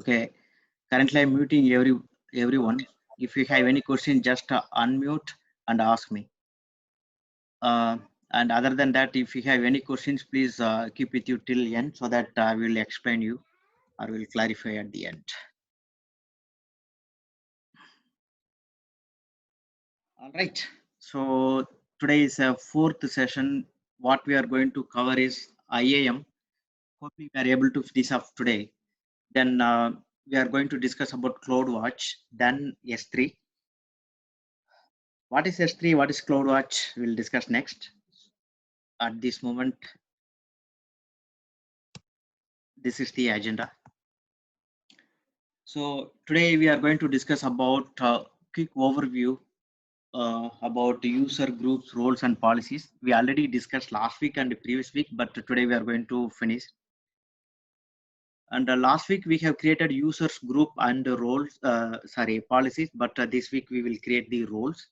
Okay. Currently, I'm muting everyone. If you have any question, just unmute and ask me. And other than that, if you have any questions, please keep with you till end so that I will explain you or will clarify at the end. All right. So today is a fourth session. What we are going to cover is IAM. Hopefully, we are able to finish up today. Then we are going to discuss about CloudWatch. Then S3. What is S3? What is CloudWatch? We'll discuss next. At this moment, this is the agenda. So today we are going to discuss about quick overview about user groups, roles and policies. We already discussed last week and the previous week, but today we are going to finish. And last week we have created users group and roles, policies, but this week we will create the roles.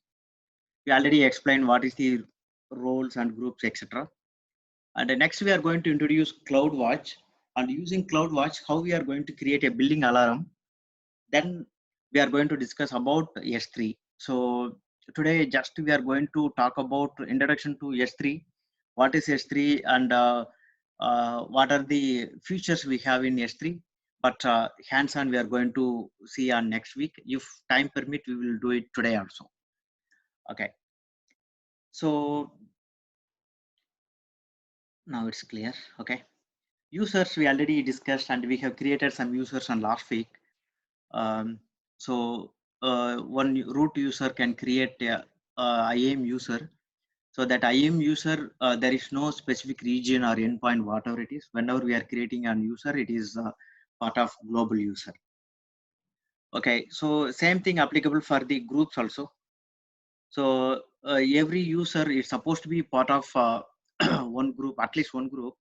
We already explained what is the roles and groups, etc. And next we are going to introduce CloudWatch, and using CloudWatch, how we are going to create a building alarm. Then we are going to discuss about S3. So today just we are going to talk about introduction to S3, what is S3 and what are the features we have in S3. But hands-on we are going to see on next week. If time permit, we will do it today also. Okay. So now it's clear. Okay. Users we already discussed and we have created some users on last week. One root user can create a IAM user. So that IAM user, there is no specific region or endpoint, whatever it is. Whenever we are creating a user, it is part of global user. Okay, so same thing applicable for the groups also. So every user is supposed to be part of one group, at least one group.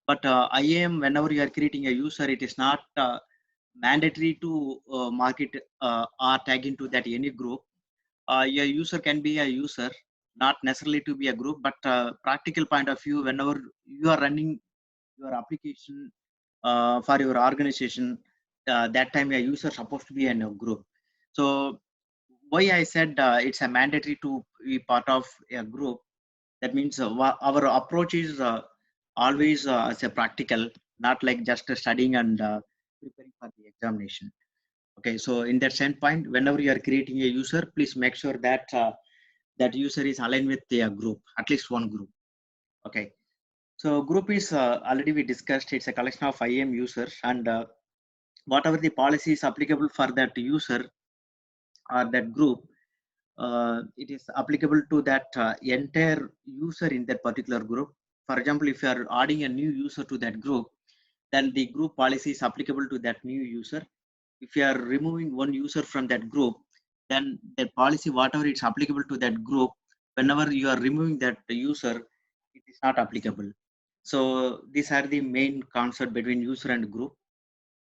But IAM, whenever you are creating a user, it is not mandatory to mark it or tag into that any group. Your user can be a user, not necessarily to be a group, but practical point of view, whenever you are running your application for your organization, that time your user supposed to be in a group. So why I said it's a mandatory to be part of a group, that means our approach is always as a practical, not like just studying and preparing for the examination. Okay, so in that standpoint, whenever you are creating a user, please make sure that that user is aligned with a group, at least one group. Okay, so group is already we discussed. It's a collection of IAM users, and whatever the policy is applicable for that user or that group, it is applicable to that entire user in that particular group. For example, if you are adding a new user to that group, then the group policy is applicable to that new user. If you are removing one user from that group, then the policy, whatever it's applicable to that group, whenever you are removing that user, it is not applicable. So these are the main concept between user and group.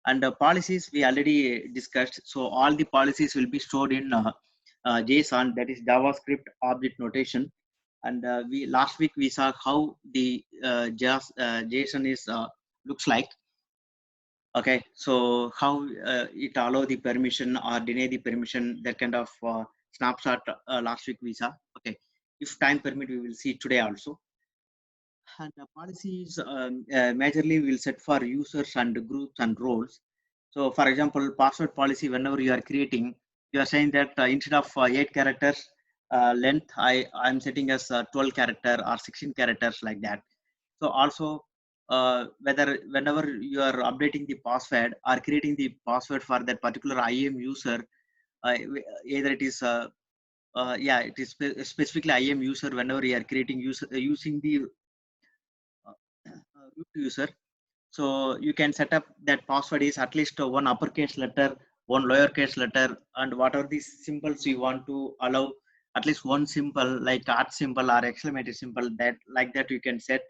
And policies we already discussed. So all the policies will be stored in JSON, that is JavaScript object notation. And we last week we saw how the JSON is looks like. Okay, so how it allow the permission or deny the permission, that kind of snapshot last week we saw. Okay, if time permit, we will see today also. And the policies majorly will set for users and groups and roles. So for example, password policy, whenever you are creating, you are saying that instead of 8 characters length, I'm setting as 12 character or 16 characters, like that. So also whenever you are updating the password or creating the password for that particular IAM user, either it is it is specifically IAM user, whenever you are creating using the root user. So you can set up that password is at least one uppercase letter, one lowercase letter, and whatever these symbols you want to allow, at least one symbol like art symbol or exclamation symbol, that like that you can set.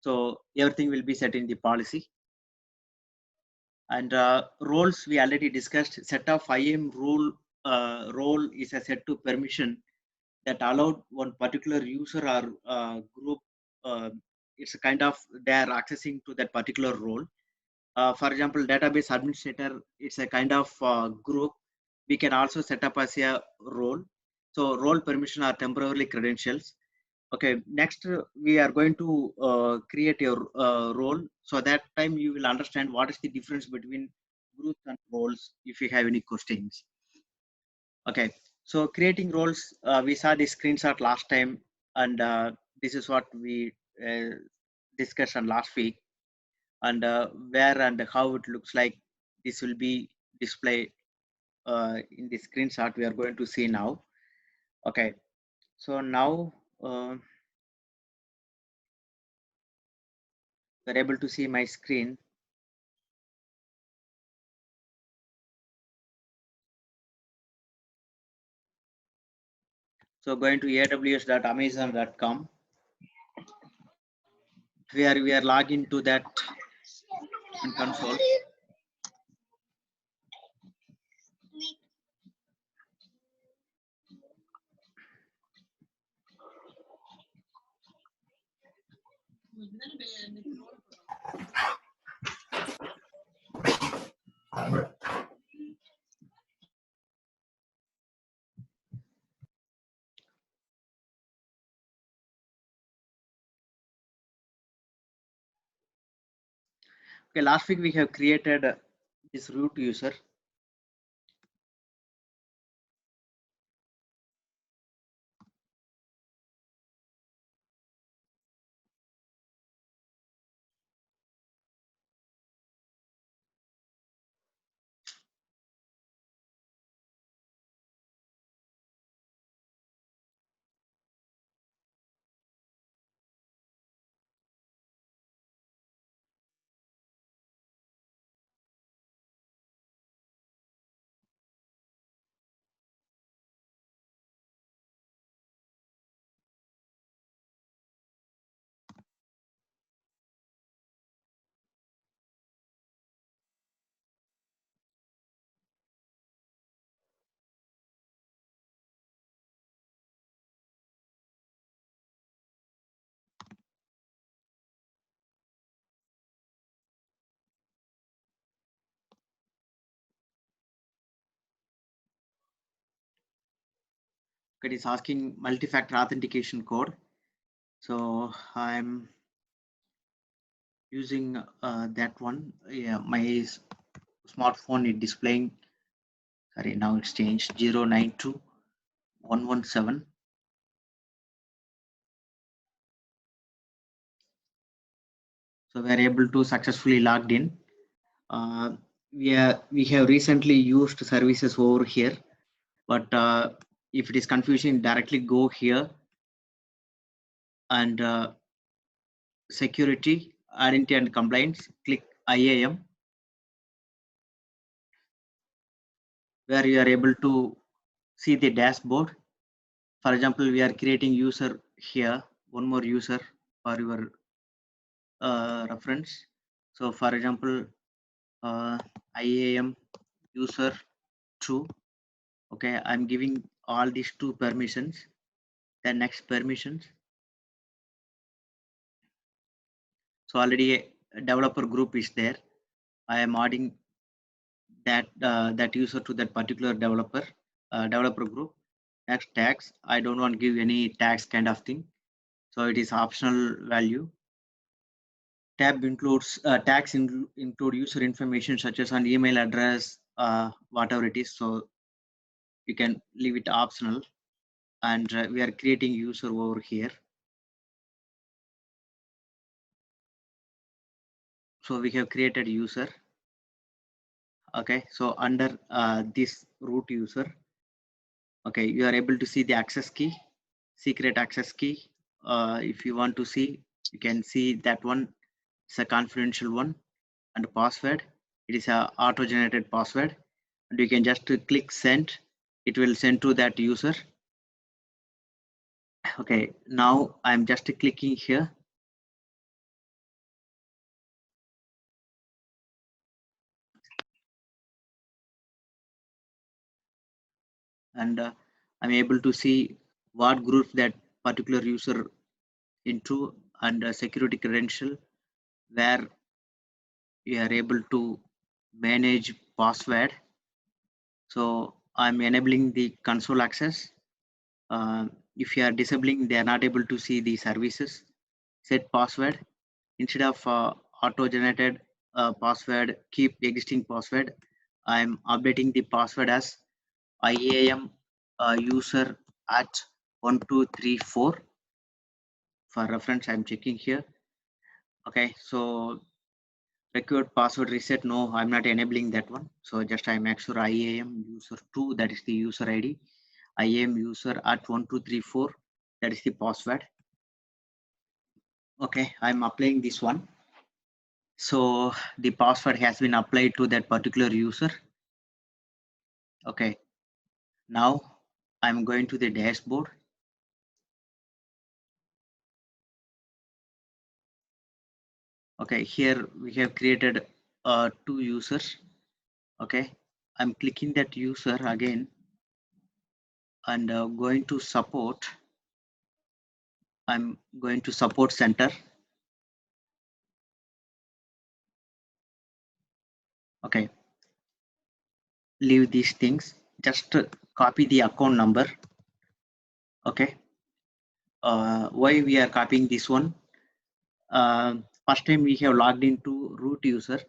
So everything will be set in the policy. And roles we already discussed. Set of IAM role is a set to permission that allowed one particular user or group. It's a kind of they are accessing to that particular role. For example, database administrator, it's a kind of group. We can also set up as a role. So role permission are temporarily credentials. Okay, next we are going to create a role. So that time you will understand what is the difference between groups and roles if you have any questions. Okay, so creating roles, we saw the screenshot last time, and this is what we discussed on last week, and where and how it looks like this will be displayed in the screenshot we are going to see now. Okay, so now we're able to see my screen. So going to aws.amazon.com, where we are logging to that in console. Okay, last week we have created this root user. It is asking multi-factor authentication code. So I'm using that one. Yeah, my smartphone is displaying. Sorry, now it's changed 092117. So we are able to successfully logged in. We have recently used services over here, but if it is confusing, directly go here and security, identity and compliance, click IAM, where you are able to see the dashboard. For example, we are creating user here, one more user for your reference. So for example, IAM user 2. Okay, I'm giving all these two permissions. The next permissions. So already a developer group is there. I am adding that user to that particular developer group. Next tags. I don't want to give any tags kind of thing. So it is optional value. Tab includes tags include user information such as an email address, whatever it is. So you can leave it optional, and we are creating user over here. So we have created user. Okay, so under this root user, okay, you are able to see the access key, secret access key. If you want to see, you can see that one. It's a confidential one, and password. It is a auto-generated password, and you can just click send. It will send to that user. Okay, now I'm just clicking here. And I'm able to see what group that particular user into, and security credential, where you are able to manage password. So I'm enabling the console access. If you are disabling, they are not able to see the services. Set password. Instead of auto generated password, keep existing password, I'm updating the password as IAM user at 1234. For reference, I'm checking here. Okay, so required password reset, no, I'm not enabling that one. So just I make sure IAM user 2, that is the user ID, IAM user at 1234, that is the password. Okay, I'm applying this one. So the password has been applied to that particular user. Okay, now I'm going to the dashboard. Okay, here we have created 2 users. Okay, I'm clicking that user again and going to support. I'm going to support center. Okay, leave these things. Just copy the account number. Okay, why we are copying this one? First time we have logged into root user.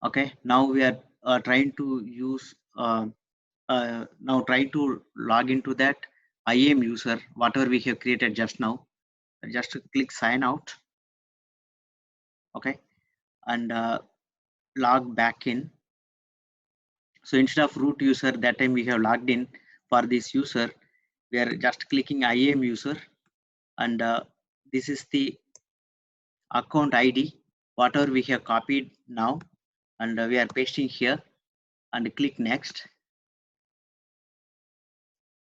Okay, now we are trying to use now try to log into that IAM user, whatever we have created just now. Just click sign out. Okay, and log back in. So instead of root user, that time we have logged in. For this user, we are just clicking IAM user, and this is the account ID, whatever we have copied now, and we are pasting here, and click next.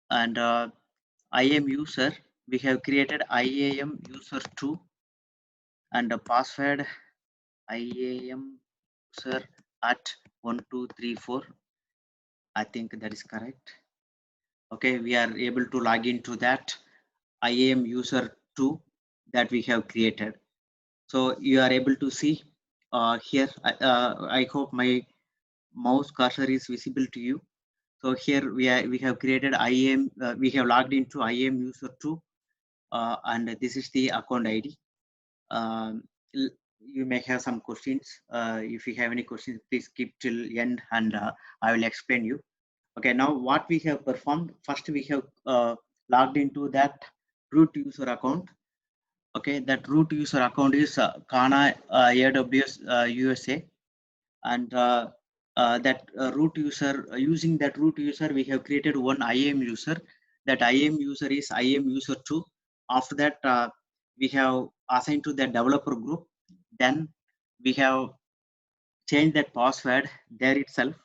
And IAM user, we have created IAM user 2, and the password IAM user at 1234. I think that is correct. Okay, we are able to log into that IAM user 2 that we have created. So you are able to see here. I hope my mouse cursor is visible to you. So here we have created IAM. We have logged into IAM user 2, and this is the account ID. Um, you may have some questions. If you have any questions, please keep till end, and I will explain you. Okay, now what we have performed, first we have logged into that root user account. Okay, that root user account is Kana AWS USA, and that root user, using that root user, we have created one IAM user. That IAM user is IAM user 2. After that, we have assigned to the developer group. Then we have changed that password there itself,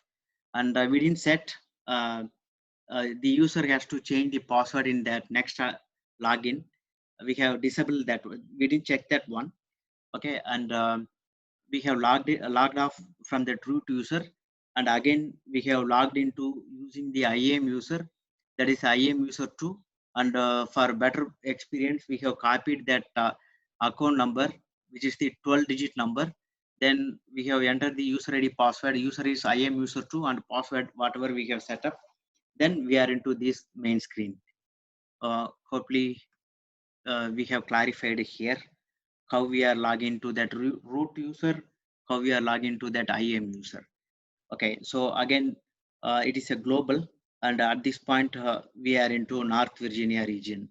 and we didn't set the user has to change the password in that next login. We have disabled that. We didn't check that one. Okay, and we have logged off from the root user, and again we have logged into using the IAM user, that is IAM user 2. And for better experience, we have copied that account number, which is the 12-digit number. Then we have entered the user ID password. User is IAM user 2, and password whatever we have set up. Then we are into this main screen. Hopefully we have clarified here how we are logging to that root user, how we are logging to that IAM user. Okay, so again, it is a global, and at this point, we are into North Virginia region.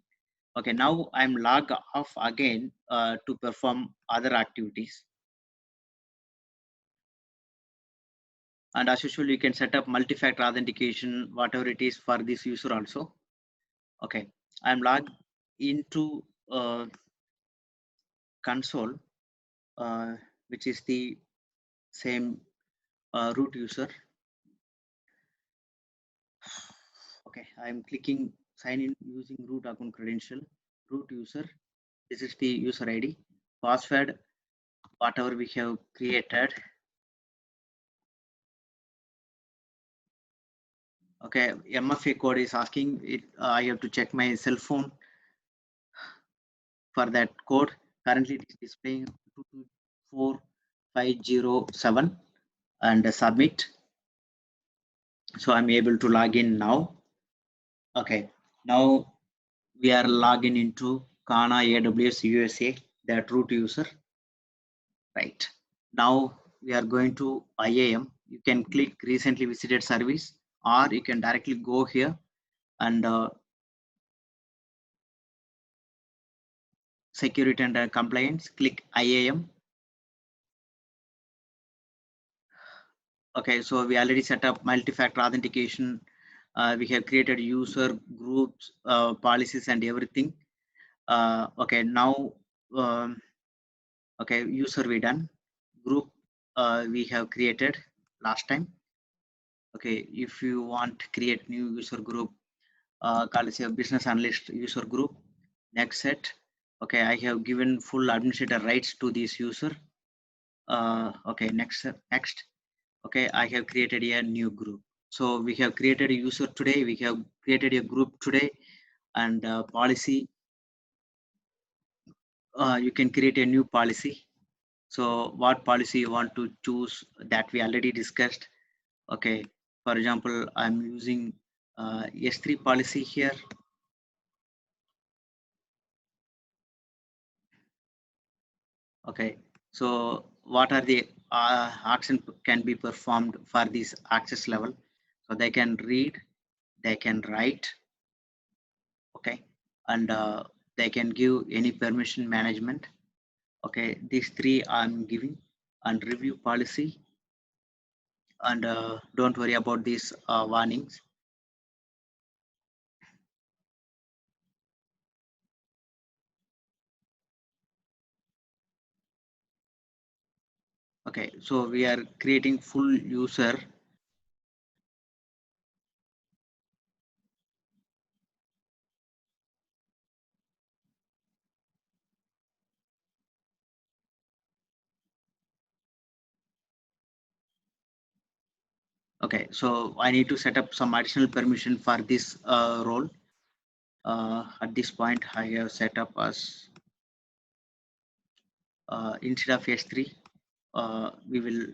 Okay, now I'm log off again to perform other activities. And as usual, you can set up multi-factor authentication, whatever it is for this user also. Okay, I'm logged into console, which is the same root user. Okay, I'm clicking sign in using root account credential. Root user, this is the user ID, password, whatever we have created. Okay, MFA code is asking it. I have to check my cell phone for that code. Currently, it is displaying 224 507 and submit. So I'm able to log in now. Okay, now we are logging into Kana AWS USA, that root user. Right. Now we are going to IAM. You can click recently visited service, or you can directly go here and security and compliance, click IAM. Okay, so we already set up multi-factor authentication. We have created user groups, policies and everything. Okay, now, okay, user we done. Group we have created last time. Okay, if you want to create new user group, call it a business analyst user group. Next set. Okay, I have given full administrator rights to this user. Okay, next. Okay, I have created a new group. So we have created a user today. We have created a group today, and policy. You can create a new policy. So what policy you want to choose, that we already discussed. Okay, for example, I'm using S3 policy here. Okay, so what are the action can be performed for this access level? So they can read, they can write, okay, and they can give any permission management. Okay, these three I'm giving, and review policy, and don't worry about these warnings. Okay, so we are creating full user. Okay, so I need to set up some additional permission for this role. At this point, I have set up as instead of S3, we will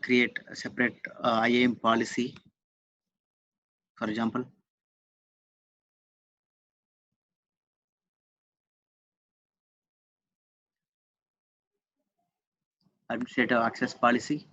create a separate IAM policy. For example, administrative access policy.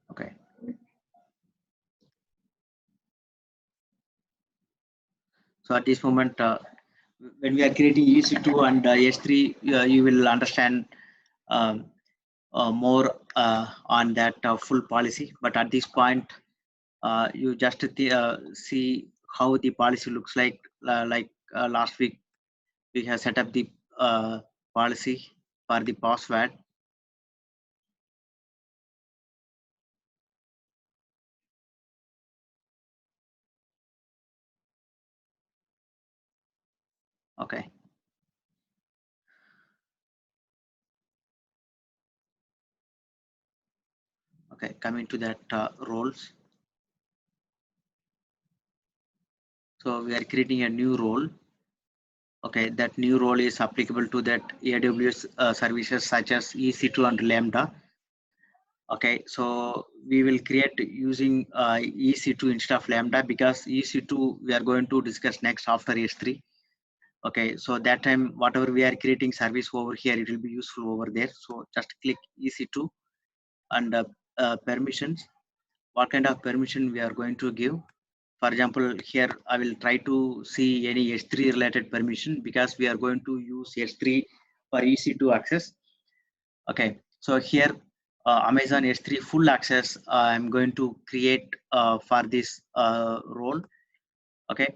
Okay, so at this moment, when we are creating EC2 and S3, you will understand um, more on that full policy. But at this point, you just see how the policy looks like. Like last week, we have set up the policy for the password. Okay. Okay, coming to that roles. So we are creating a new role. Okay, that new role is applicable to that AWS services such as EC2 and Lambda. Okay, so we will create using EC2 instead of Lambda, because EC2 we are going to discuss next after S3. Okay, so that time whatever we are creating service over here, it will be useful over there. So just click EC2 and permissions. What kind of permission we are going to give? For example, here I will try to see any S3 related permission, because we are going to use S3 for EC2 access. Okay, so here Amazon S3 full access I'm going to create for this role. Okay,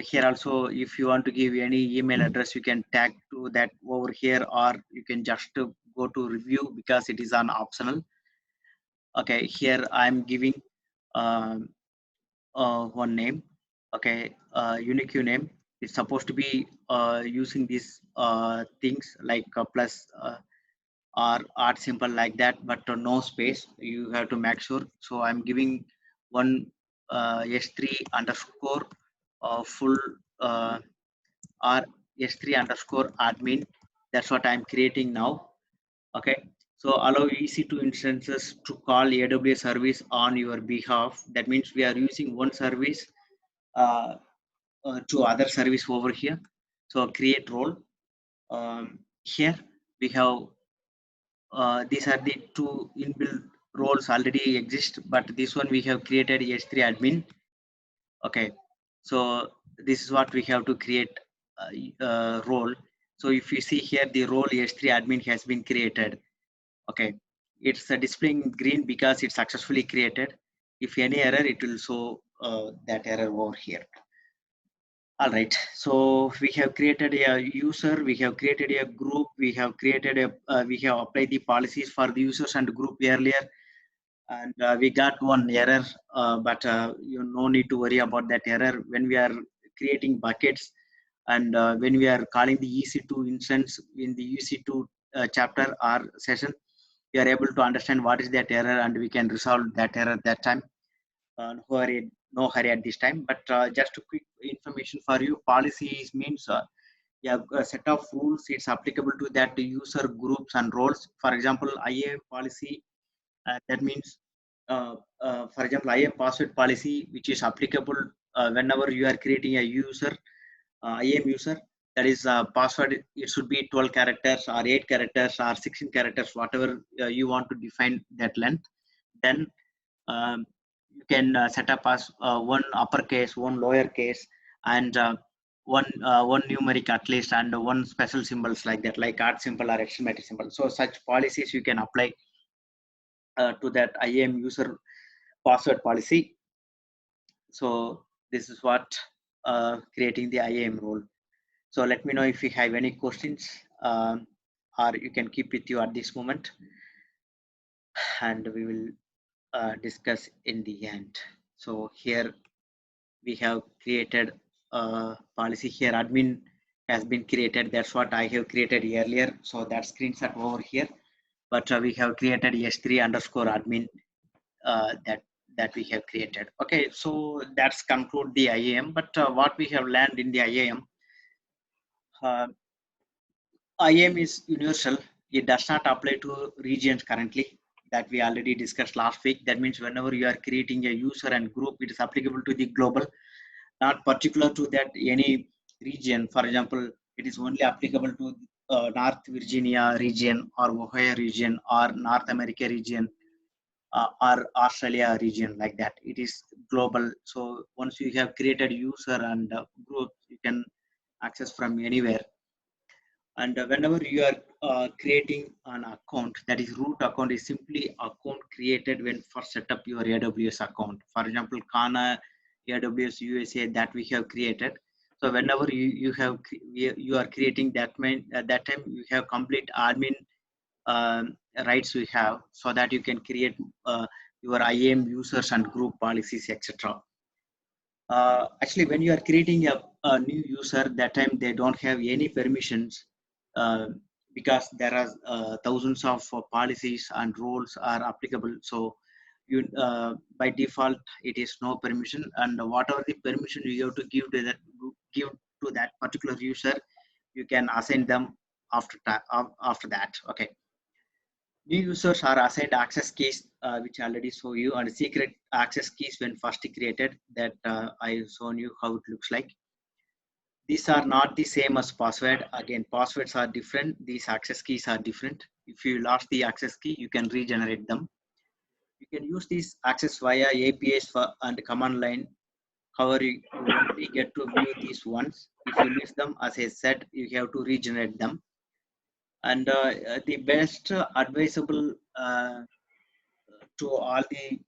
here also if you want to give any email address, you can tag to that over here, or you can just go to review, because it is an optional. Okay, here I'm giving um, one name. Okay, unique name. It's supposed to be using these things like plus or art symbol like that, but no space. You have to make sure. So I'm giving one s3 underscore full uh, or s3 underscore admin. That's what I'm creating now. Okay, so allow EC2 instances to call AWS service on your behalf. That means we are using one service uh, to other service over here. So create role. Here we have these are the two inbuilt roles already exist, but this one we have created S3 admin. Okay, so this is what we have to create role. So if you see here, the role S3 admin has been created. Okay, it's displaying green because it's successfully created. If any error, it will show that error over here. All right, so we have created a user, we have created a group, we have created a, we have applied the policies for the users and group earlier, and we got one error, but you no need to worry about that error. When we are creating buckets and when we are calling the EC2 instance in the EC2 chapter or session, we are able to understand what is that error, and we can resolve that error that time. No hurry at this time, but just a quick information for you. Policies means you have a set of rules. It's applicable to that user groups and roles. For example, IAM policy, that means for example, IAM password policy, which is applicable whenever you are creating a user, IAM user. That is password. It should be 12 characters or 8 characters or 16 characters, whatever you want to define that length. Then um, you can set up as one uppercase, one lowercase, and one numeric at least, and one special symbols like that, like art symbol or exclamation symbol. So such policies you can apply to that IAM user password policy. So this is what creating the IAM role. So let me know if you have any questions, or you can keep with you at this moment, and we will discuss in the end. So here we have created a policy here. Admin has been created. That's what I have created earlier. So that screenshot over here. But we have created S3 underscore admin that we have created. Okay, so that's conclude the IAM. But what we have learned in the IAM, uh, IAM is universal. It does not apply to regions currently, that we already discussed last week. That means whenever you are creating a user and group, it is applicable to the global, not particular to that any region. For example, it is only applicable to North Virginia region or Ohio region or North America region or Australia region, like that. It is global. So once you have created user and group, you can access from anywhere. And whenever you are creating an account, that is root account is simply account created when first set up your AWS account. For example, Kana AWS USA that we have created. So whenever you are creating that at that time you have complete admin rights we have, so that you can create your IAM users and group policies, etc. Actually, when you are creating a new user, that time they don't have any permissions, uh, because there are thousands of policies and rules are applicable. So you by default it is no permission, and whatever the permission you have to give to that particular user, you can assign them after that. Okay, new users are assigned access keys, which I already show you, and secret access keys when first created, that I shown you how it looks like. These are not the same as password. Again, passwords are different, these access keys are different. If you lost the access key, you can regenerate them. You can use these access via APIs and command line. However, you only get to view these once. If you lose them, as I said, you have to regenerate them. And the best advisable to all the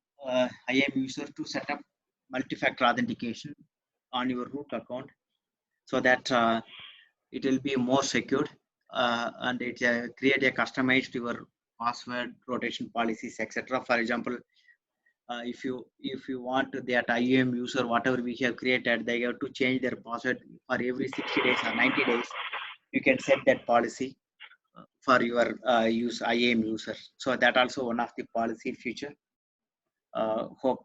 IAM user to set up multi-factor authentication on your root account, so that it will be more secure, and it create a customized your password rotation policies, etc. For example, if you want that IAM user, whatever we have created, they have to change their password for every 60 days or 90 days. You can set that policy for your IAM user. So that also one of the policy feature. Hope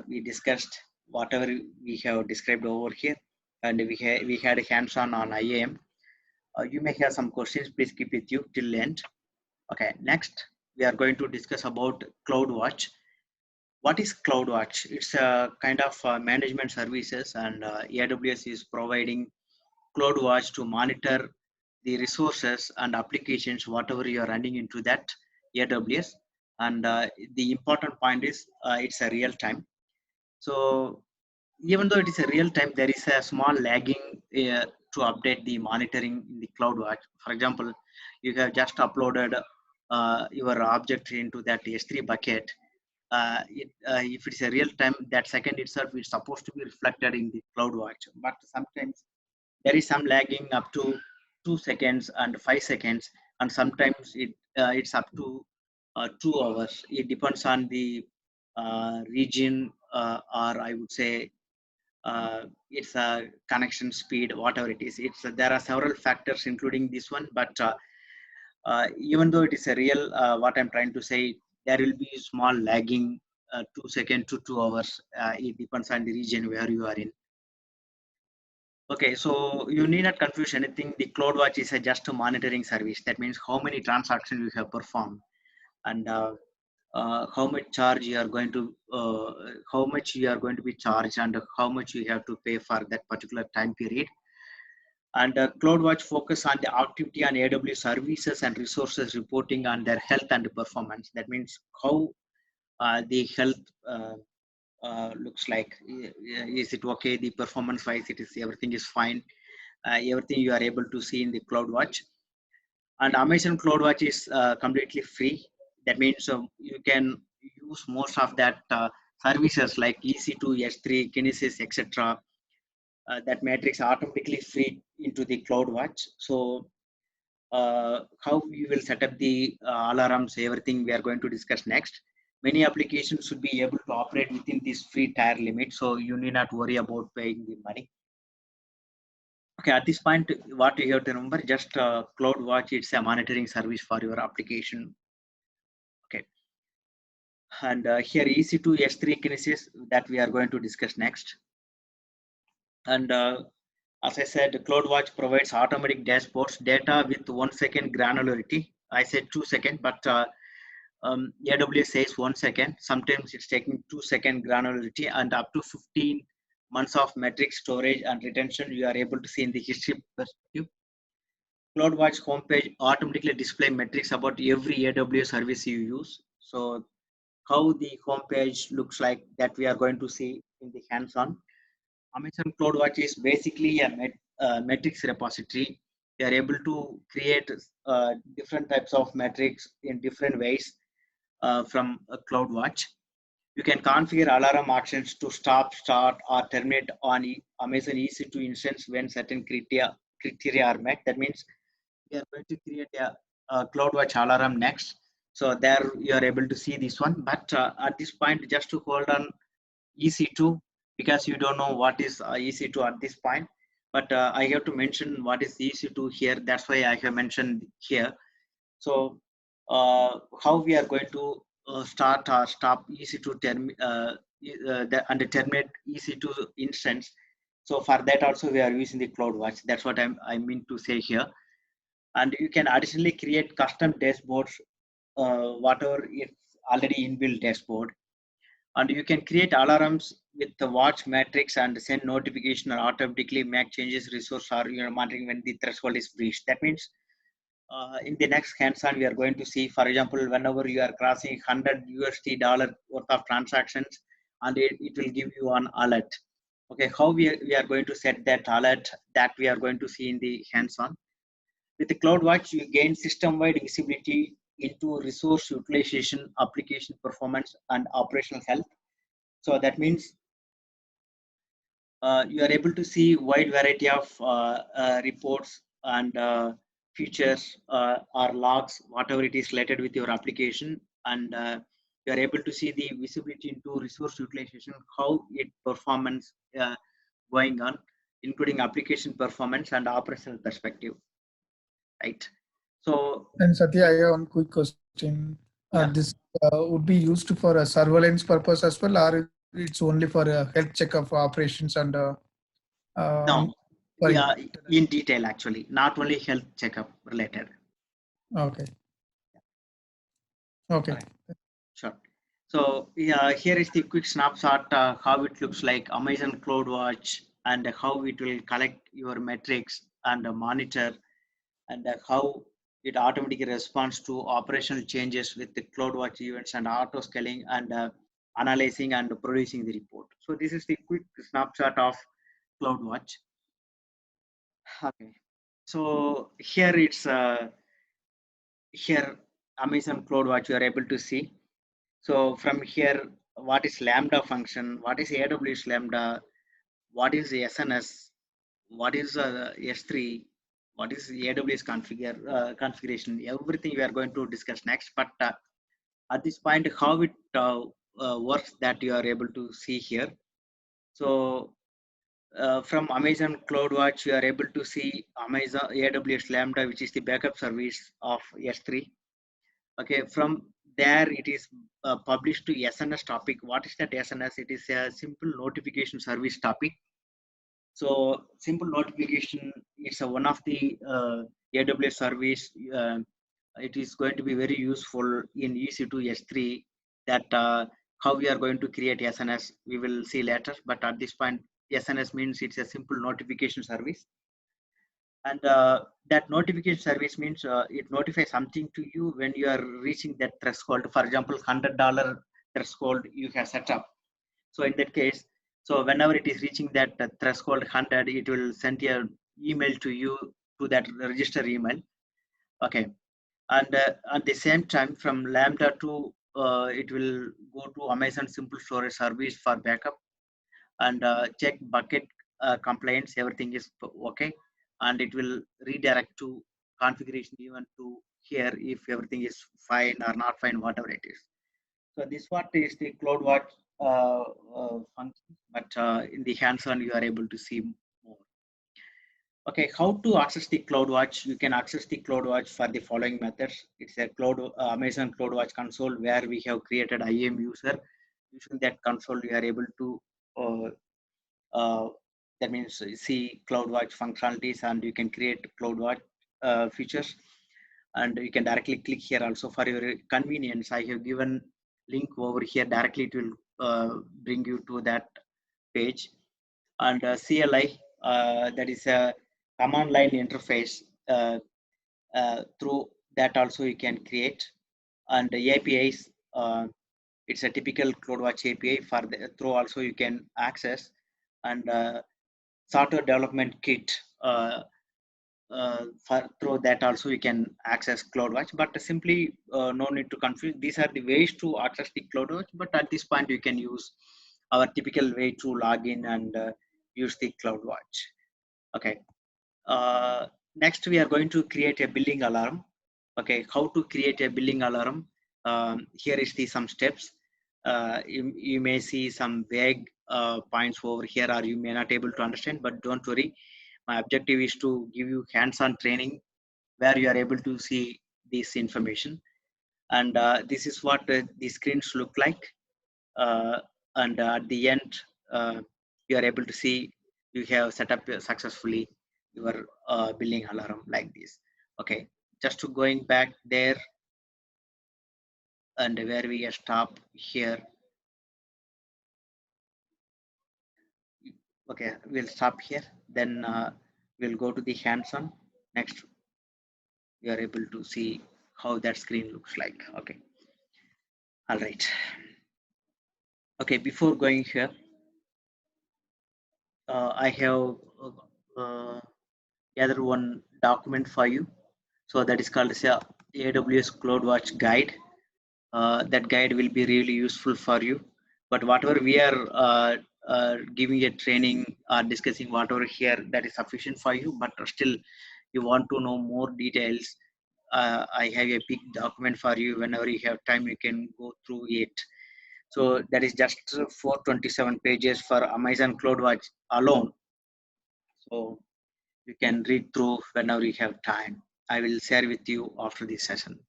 we discussed whatever we have described over here, and we had a hands-on on IAM. You may have some questions. Please keep with you till end. Okay, next we are going to discuss about CloudWatch. What is CloudWatch? It's a kind of management services, and AWS is providing CloudWatch to monitor the resources and applications, whatever you are running into that AWS. And the important point is it's a real time. So even though it is a real time, there is a small lagging to update the monitoring in the CloudWatch. For example, you have just uploaded your object into that S3 bucket. If it's a real time, that second itself is supposed to be reflected in the CloudWatch. But sometimes there is some lagging up to 2 seconds and 5 seconds, and sometimes it's up to 2 hours. It depends on the region, or I would say it's a connection speed, whatever it is. It's there are several factors including this one, but even though it is a real, what I'm trying to say, there will be small lagging, 2 seconds to 2 hours. It depends on the region where you are in. Okay, so you need not confuse anything. The CloudWatch is just a monitoring service. That means how many transactions you have performed, and how much charge you are going to, how much you are going to be charged, and how much you have to pay for that particular time period. And CloudWatch focus on the activity on AWS services and resources, reporting on their health and performance. That means how the health looks like. Is it okay? The performance wise, it is everything is fine. Everything you are able to see in the CloudWatch. And Amazon CloudWatch is completely free. That means you can use most of that services like EC2, S3, Kinesis, etc. That matrix automatically feed into the CloudWatch. So how you will set up the alarms, everything we are going to discuss next. Many applications should be able to operate within this free tier limit, so you need not worry about paying the money. Okay, at this point, what you have to remember, just CloudWatch, it's a monitoring service for your application. Okay, and here EC2, S3 Kinesis that we are going to discuss next. And as I said, CloudWatch provides automatic dashboards, data with 1 second granularity. I said 2 seconds, but AWS says 1 second. Sometimes it's taking 2 second granularity, and up to 15 months of metric storage and retention you are able to see in the history perspective. CloudWatch homepage automatically display metrics about every AWS service you use. So how the homepage looks like, that we are going to see in the hands-on. Amazon CloudWatch is basically a metrics repository. They are able to create different types of metrics in different ways from a CloudWatch. You can configure alarm actions to stop, start, or terminate on Amazon EC2 instance when certain criteria are met. That means we are going to create a CloudWatch alarm next. So there you are able to see this one. But at this point, just to hold on EC2, because you don't know what is EC2 at this point. But I have to mention what is EC2 here. That's why I have mentioned here. So how we are going to start or stop EC2 and terminate EC2 instance. So for that also we are using the CloudWatch. That's what I mean to say here. And you can additionally create custom dashboards, whatever it's already inbuilt dashboard. And you can create alarms with the watch matrix and send notification or automatically make changes resource or monitoring when the threshold is breached. That means in the next hands-on, we are going to see, for example, whenever you are crossing $100 worth of transactions, and it will give you an alert. Okay, how we are going to set that alert, that we are going to see in the hands-on. With the CloudWatch, you gain system-wide visibility into resource utilization, application performance, and operational health. So that means you are able to see wide variety of reports and features or logs, whatever it is related with your application, and you are able to see the visibility into resource utilization, how it performance going on, including application performance and operational perspective, right? So, and Satya, I have one quick question. This would be used for a surveillance purpose as well, or it's only for a health check of operations and no, yeah, in detail actually, not only health checkup related. Okay. Okay. Right. Sure. So yeah, here is the quick snapshot how it looks like Amazon CloudWatch and how it will collect your metrics and monitor and how it automatically responds to operational changes with the CloudWatch events and auto scaling and analyzing and producing the report. So this is the quick snapshot of CloudWatch. Okay. So here it's here Amazon CloudWatch you are able to see. So from here, what is Lambda function? What is AWS Lambda? What is SNS? What is S3? What is AWS configuration? Everything we are going to discuss next. But at this point, how it works that you are able to see here. So from Amazon CloudWatch, you are able to see Amazon AWS Lambda, which is the backup service of S3. Okay, from there it is published to SNS topic. What is that SNS? It is a simple notification service topic. So simple notification is one of the AWS service. It is going to be very useful in EC2 S3 that how we are going to create SNS we will see later, but at this point SNS means it's a simple notification service. And that notification service means it notifies something to you when you are reaching that threshold. For example, $100 threshold you have set up. So in that case, so whenever it is reaching that threshold 100, it will send an email to you to that register email. Okay, and at the same time from Lambda to it will go to Amazon Simple Storage Service for backup and check bucket compliance, everything is okay, and it will redirect to configuration even to here if everything is fine or not fine, whatever it is. So this what is the CloudWatch function, but in the hands-on you are able to see more. Okay, how to access the CloudWatch? You can access the CloudWatch for the following methods. It's a Amazon CloudWatch console where we have created IAM user. Using that console, you are able to that means see CloudWatch functionalities, and you can create CloudWatch features, and you can directly click here also for your convenience. I have given link over here directly. It will bring you to that page. And CLI, that is a command line interface. Through that also you can create, and the APIs. It's a typical CloudWatch API for the through also you can access, and software development kit for through that also you can access CloudWatch, but simply no need to confuse. These are the ways to access the CloudWatch, but at this point you can use our typical way to log in and use the CloudWatch. Okay. Next we are going to create a billing alarm. Okay, how to create a billing alarm? Here is the some steps. You may see some vague points over here, or you may not able to understand, but don't worry. My objective is to give you hands-on training where you are able to see this information. And this is what the screens look like. And at the end, you are able to see you have set up successfully your billing alarm like this. Okay, just to going back there, and where we stop here. Okay, we'll stop here. Then we'll go to the hands-on. Next, you are able to see how that screen looks like. Okay, all right. Okay, before going here, I have gather one document for you. So that is called as a AWS CloudWatch guide. That guide will be really useful for you. But whatever we are giving a training or discussing whatever here, that is sufficient for you. But still, you want to know more details. I have a big document for you. Whenever you have time, you can go through it. So that is just 427 pages for Amazon CloudWatch alone. So you can read through whenever you have time. I will share with you after this session.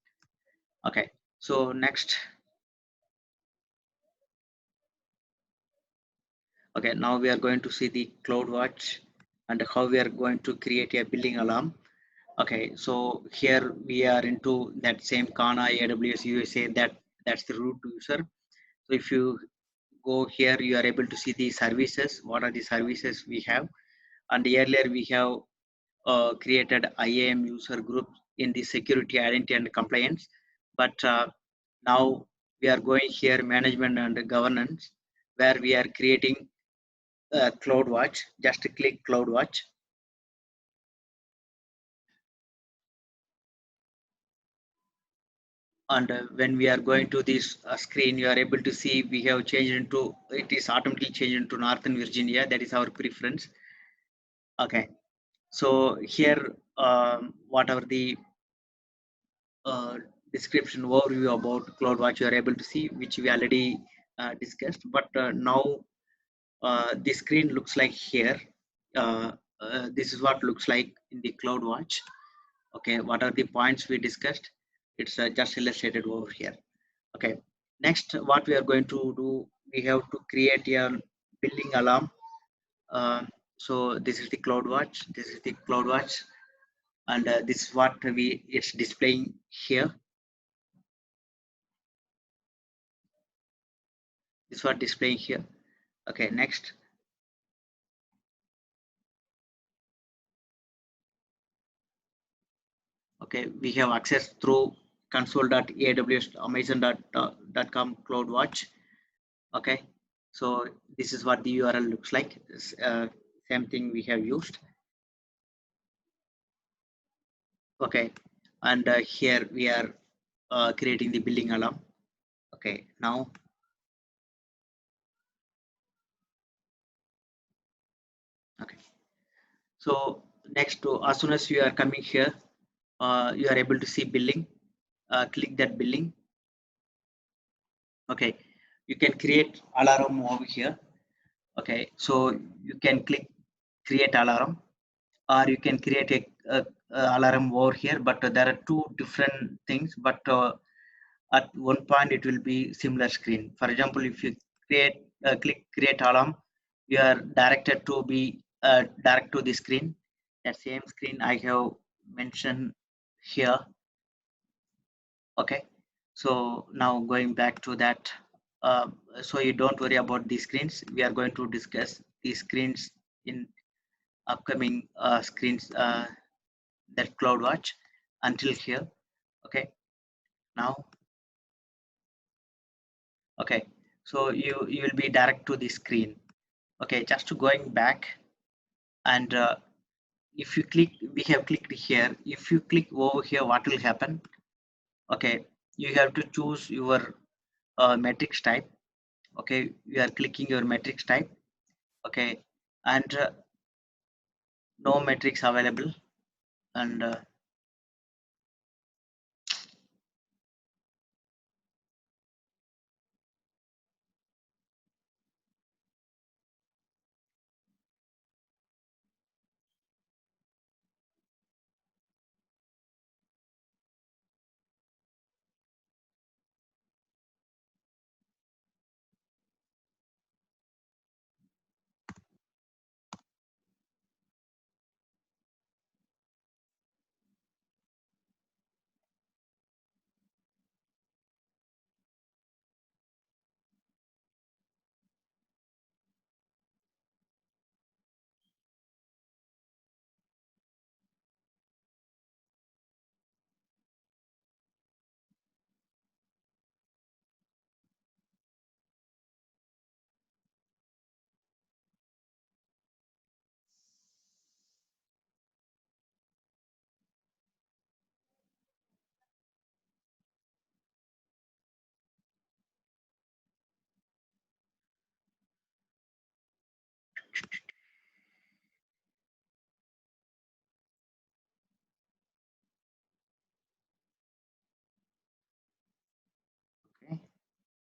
Okay, so next. Okay, now we are going to see the CloudWatch and how we are going to create a billing alarm. Okay, so here we are into that same Kana AWS USA, that's the root user. So if you go here, you are able to see the services. What are the services we have? And earlier we have created IAM user group in the security, identity, and compliance. But now we are going here, management and governance, where we are creating CloudWatch. Just click CloudWatch. And when we are going to this screen, you are able to see we have changed into, it is automatically changed into Northern Virginia. That is our preference. Okay, so here whatever the uh, description overview about CloudWatch you are able to see, which we already discussed. But now the screen looks like here. This is what looks like in the CloudWatch. Okay, what are the points we discussed? It's just illustrated over here. Okay, next what we are going to do, we have to create a billing alarm. So this is the CloudWatch. This is the CloudWatch, and this is what it's displaying here. This is what displaying here. Okay, next. Okay, we have access through console.aws amazon.com CloudWatch. Okay, so this is what the URL looks like. This, same thing we have used. Okay, and here we are creating the billing alarm. Okay, now okay, so next to, as soon as you are coming here, you are able to see billing. Click that billing. Okay, you can create alarm over here. Okay, so you can click create alarm, or you can create a alarm over here. But there are two different things. But at one point it will be similar screen. For example, if you click create alarm, you are directed to be direct to the screen. That same screen I have mentioned here. Okay, so now going back to that, so you don't worry about these screens. We are going to discuss these screens in upcoming screens, that CloudWatch. Until here. Okay, now okay, so you will be direct to the screen. Okay, just to going back, and if you click, we have clicked here. If you click over here, what will happen? Okay, you have to choose your matrix type. Okay, you are clicking your matrix type. Okay, and no matrix available. And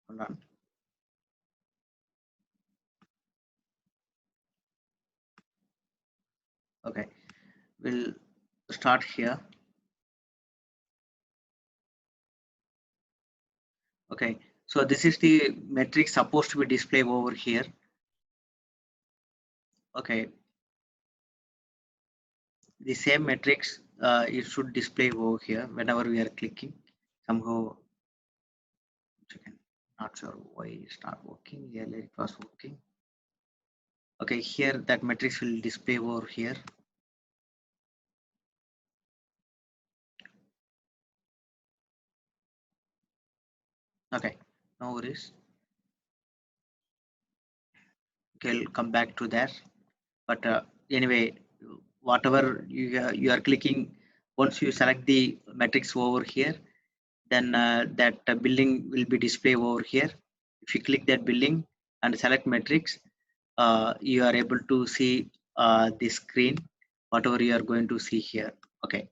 Hold on. Okay, we'll start here. Okay, so this is the metric supposed to be displayed over here. Okay, the same metrics it should display over here whenever we are clicking. Somehow, not sure why it's not working. Yeah, it was working. Okay, here that metrics will display over here. Okay, no worries. Okay, I'll come back to that. But anyway, whatever you are clicking, once you select the metrics over here, then that building will be displayed over here. If you click that building and select metrics, you are able to see the screen, whatever you are going to see here. Okay,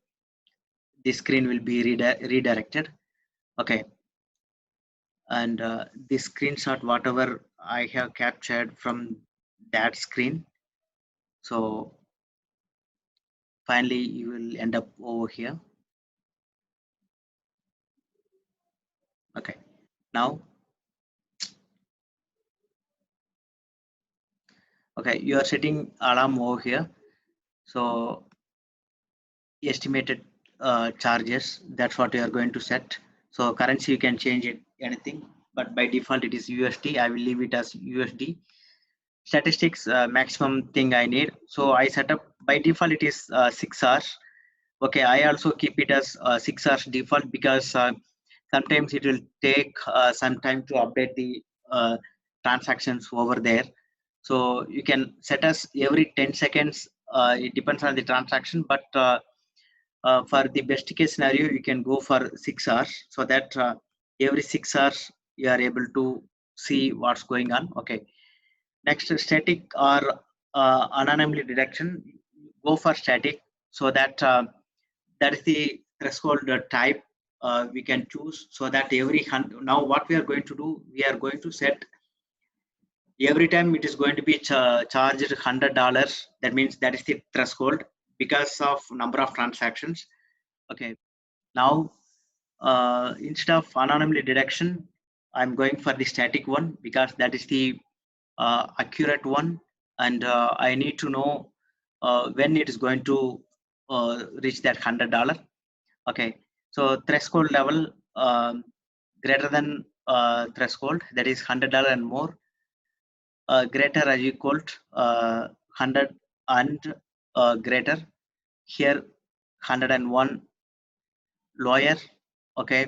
this screen will be redirected. Okay, and this screenshot, whatever I have captured from that screen, so finally you will end up over here. Okay, now okay, you are setting alarm over here. So estimated charges, that's what you are going to set. So currency you can change it anything, but by default it is USD. I will leave it as USD. Statistics maximum thing I need, so I set up by default it is 6 hours. Okay, I also keep it as 6 hours default because sometimes it will take some time to update the transactions over there. So you can set us every 10 seconds. It depends on the transaction, but for the best case scenario, you can go for 6 hours, so that every 6 hours you are able to see what's going on. Okay. Next, static or anonymity detection. Go for static, so that that is the threshold type we can choose, so that now what we are going to do, we are going to set every time it is going to be charged $100. That means that is the threshold because of number of transactions. Okay, now instead of anonymity detection, I'm going for the static one because that is the accurate one, and I need to know when it is going to reach that $100. Okay, so threshold level greater than threshold, that is $100 and more, greater or equal to 100 and greater. Here 101 lower. Okay,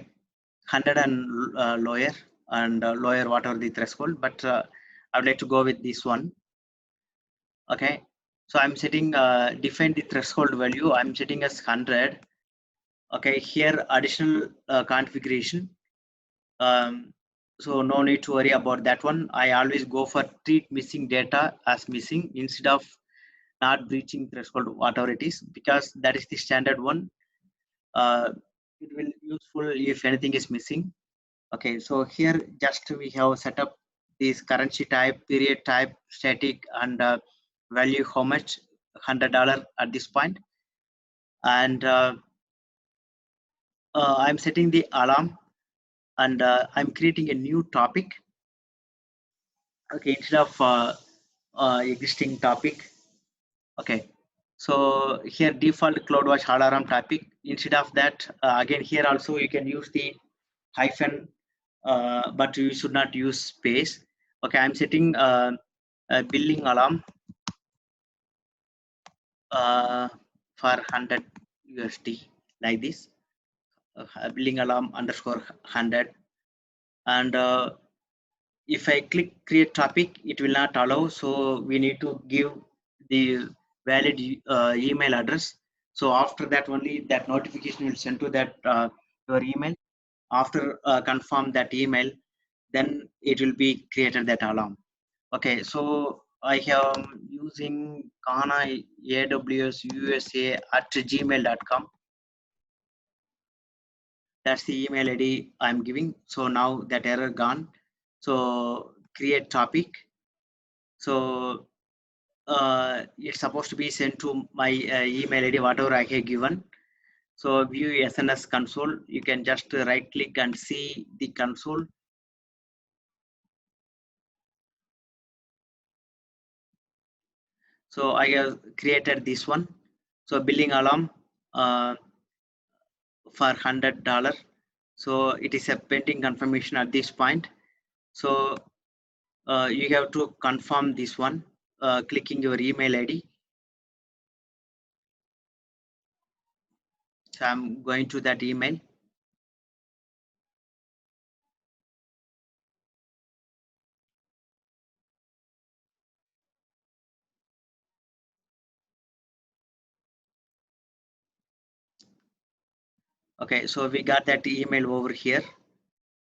100 and lower, and lower whatever the threshold, but I would like to go with this one. Okay, so I'm setting define the threshold value, I'm setting as 100. Okay, here additional configuration, so no need to worry about that one. I always go for treat missing data as missing instead of not breaching threshold, whatever it is, because that is the standard one. It will useful if anything is missing. Okay, so here just we have set up this currency type, period type, static, and value how much, $100 at this point. And I'm setting the alarm, and I'm creating a new topic. Okay, instead of existing topic. Okay, so here default CloudWatch alarm topic. Instead of that, again here also you can use the hyphen, but you should not use space. Okay, I'm setting a billing alarm for 100 USD like this, billing alarm underscore 100. And if I click create topic, it will not allow, so we need to give the valid email address. So after that only that notification will send to that your email. After confirm that email, then it will be created that alarm. Okay, so I am using Kana AWS USA at gmail.com. That's the email ID I'm giving. So now that error gone. So create topic. So it's supposed to be sent to my email ID, whatever I have given. So view SNS console, you can just right click and see the console. So I have created this one. So billing alarm for $100. So it is a pending confirmation at this point. So you have to confirm this one, clicking your email ID. So I'm going to that email. Okay, so we got that email over here.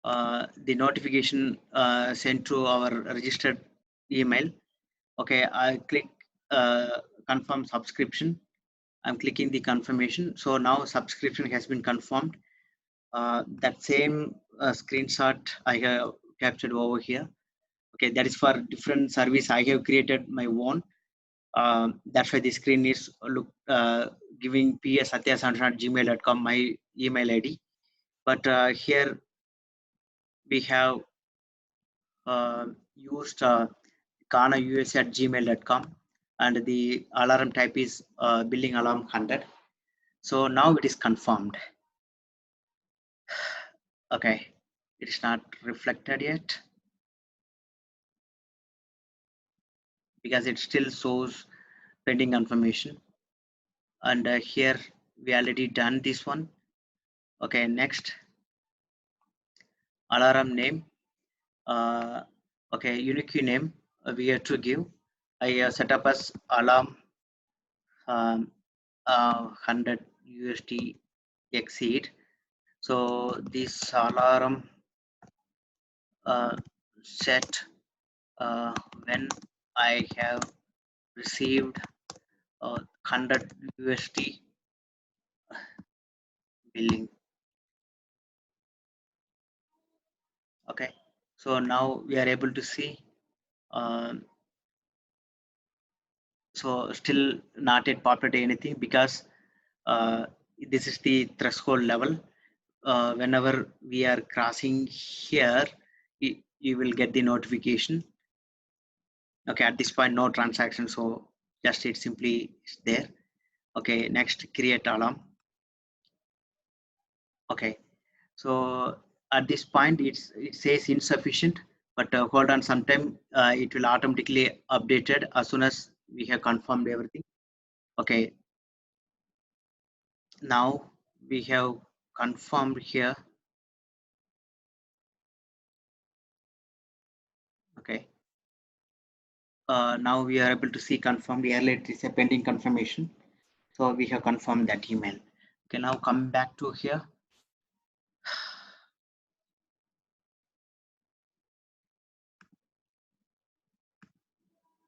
The notification sent to our registered email. Okay, I click confirm subscription. I'm clicking the confirmation. So now subscription has been confirmed. That same screenshot I have captured over here. Okay, that is for different service. I have created my own. That's why the screen is giving psathya@gmail.com my email ID. But here we have used kanausa@gmail.com, and the alarm type is billing alarm 100. So now it is confirmed. Okay, it is not reflected yet because it still shows pending confirmation. And here we already done this one. Okay, next alarm name. Okay, unique name we have to give. I set up as alarm 100 USD exceed. So this alarm set when I have received 100 USD billing. Okay, so now we are able to see. So still not yet populated anything because this is the threshold level. Whenever we are crossing here, you will get the notification. Okay, at this point no transaction, so just it simply is there. Okay, next create alarm. Okay, so at this point it says insufficient, but hold on some time, it will automatically updated as soon as we have confirmed everything. Okay, now we have confirmed here. Okay, now we are able to see confirmed. Earlier it is a pending confirmation, so we have confirmed that email. Okay, now come back to here.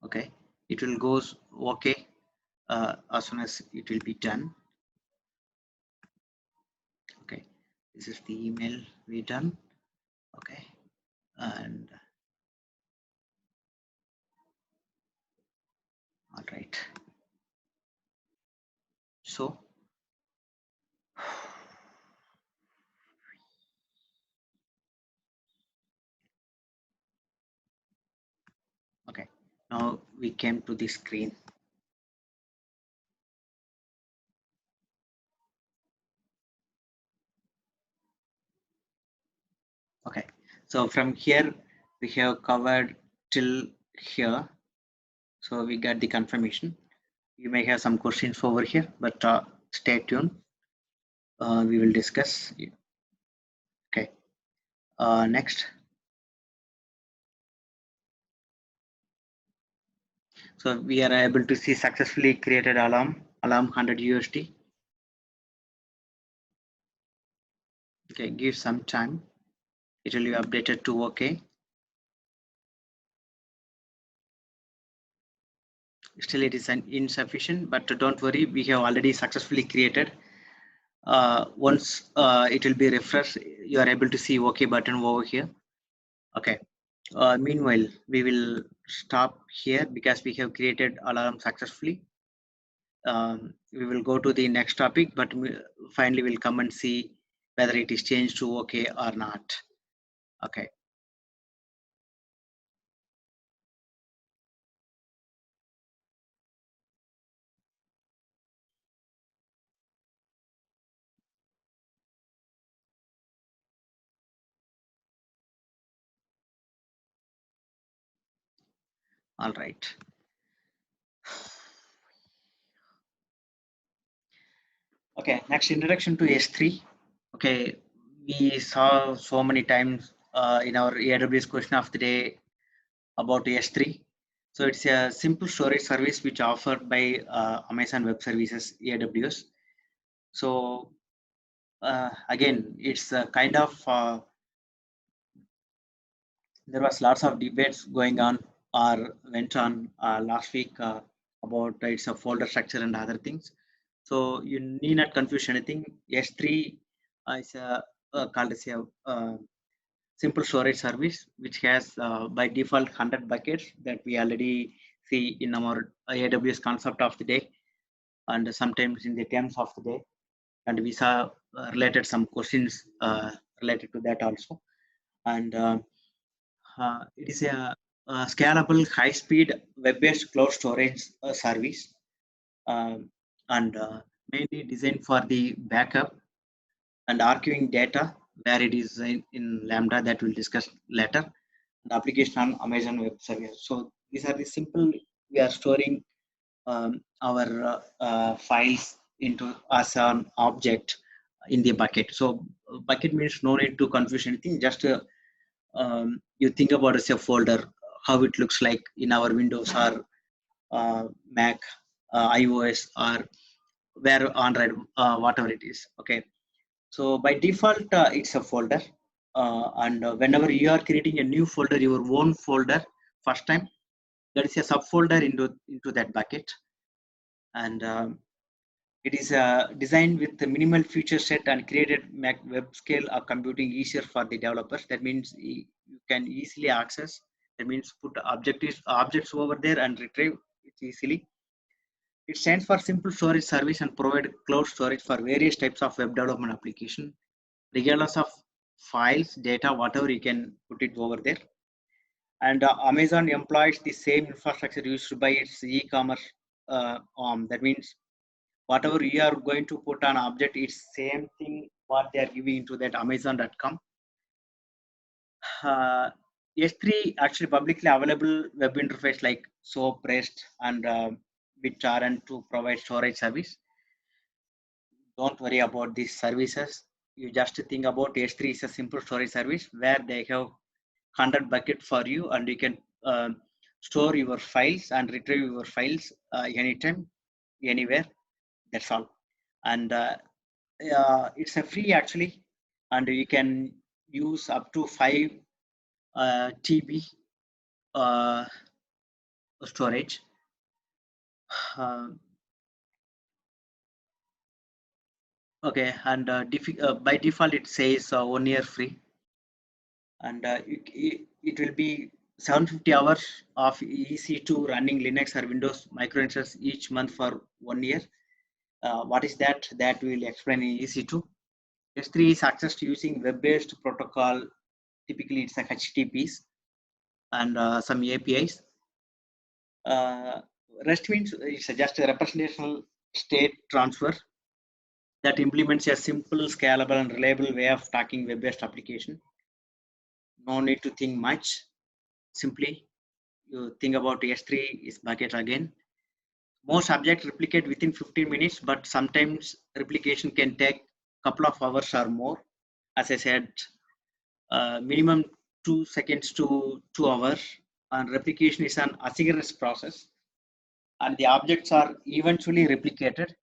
Okay, it will goes okay as soon as it will be done. Okay, this is the email we done. Okay, and all right, so okay, now we came to the screen. Okay, so from here we have covered till here, so we got the confirmation. You may have some questions over here, but stay tuned. We will discuss. Okay, next. So we are able to see successfully created alarm 100 USD. Okay, give some time. It will be updated to okay. Still it is insufficient, but don't worry, we have already successfully created. Once it will be refreshed, you are able to see OK button over here. Okay, Meanwhile, we will stop here because we have created alarm successfully. We will go to the next topic, but finally we'll come and see whether it is changed to okay or not. Okay. All right. Okay. Next, introduction to S3. Okay. We saw so many times in our AWS question of the day about S3. So it's a simple storage service which offered by Amazon Web Services AWS. So again, it's a kind of there was lots of debates going on or went on last week about its a folder structure and other things. So you need not confuse anything. S3 is called as a simple storage service which has by default 100 buckets that we already see in our AWS concept of the day and sometimes in the terms of the day. And we saw related some questions related to that also. And it is a scalable, high-speed, web-based cloud storage service, and mainly designed for the backup and archiving data, where it is in Lambda that we'll discuss later. The application on Amazon Web Service. So these are the simple. We are storing our files into as an object in the bucket. So bucket means no need to confuse anything. Just you think about as a folder, how it looks like in our Windows or Mac, iOS, or where Android, whatever it is. Okay. So by default, it's a folder. And whenever you are creating a new folder, your own folder, first time, there is a subfolder into that bucket. And it is designed with the minimal feature set and created make web scale or computing easier for the developers. That means you can easily access. That means put objects over there and retrieve it easily. It stands for simple storage service and provide cloud storage for various types of web development application, regardless of files, data, whatever you can put it over there. And Amazon employs the same infrastructure used by its e-commerce arm. That means whatever you are going to put on object, it's same thing what they are giving into that Amazon.com. S3 actually publicly available web interface like SOAP, REST, and BitTorrent to provide storage service. Don't worry about these services. You just think about S3 is a simple storage service where they have 100 bucket for you, and you can store your files and retrieve your files anytime, anywhere. That's all. And it's a free actually, and you can use up to 5 TB storage. Okay, and by default it says 1 year free, and it will be 750 hours of EC2 running Linux or Windows microinstances each month for 1 year. What is that? That we will explain in EC2. S3 is accessed using web-based protocol. Typically, it's a HTTPs and some APIs. REST means it's just a representational state transfer that implements a simple, scalable, and reliable way of talking web-based application. No need to think much. Simply, you think about S3 is bucket again. Most objects replicate within 15 minutes, but sometimes replication can take a couple of hours or more. As I said, minimum 2 seconds to 2 hours, and replication is an asynchronous process, and the objects are eventually replicated.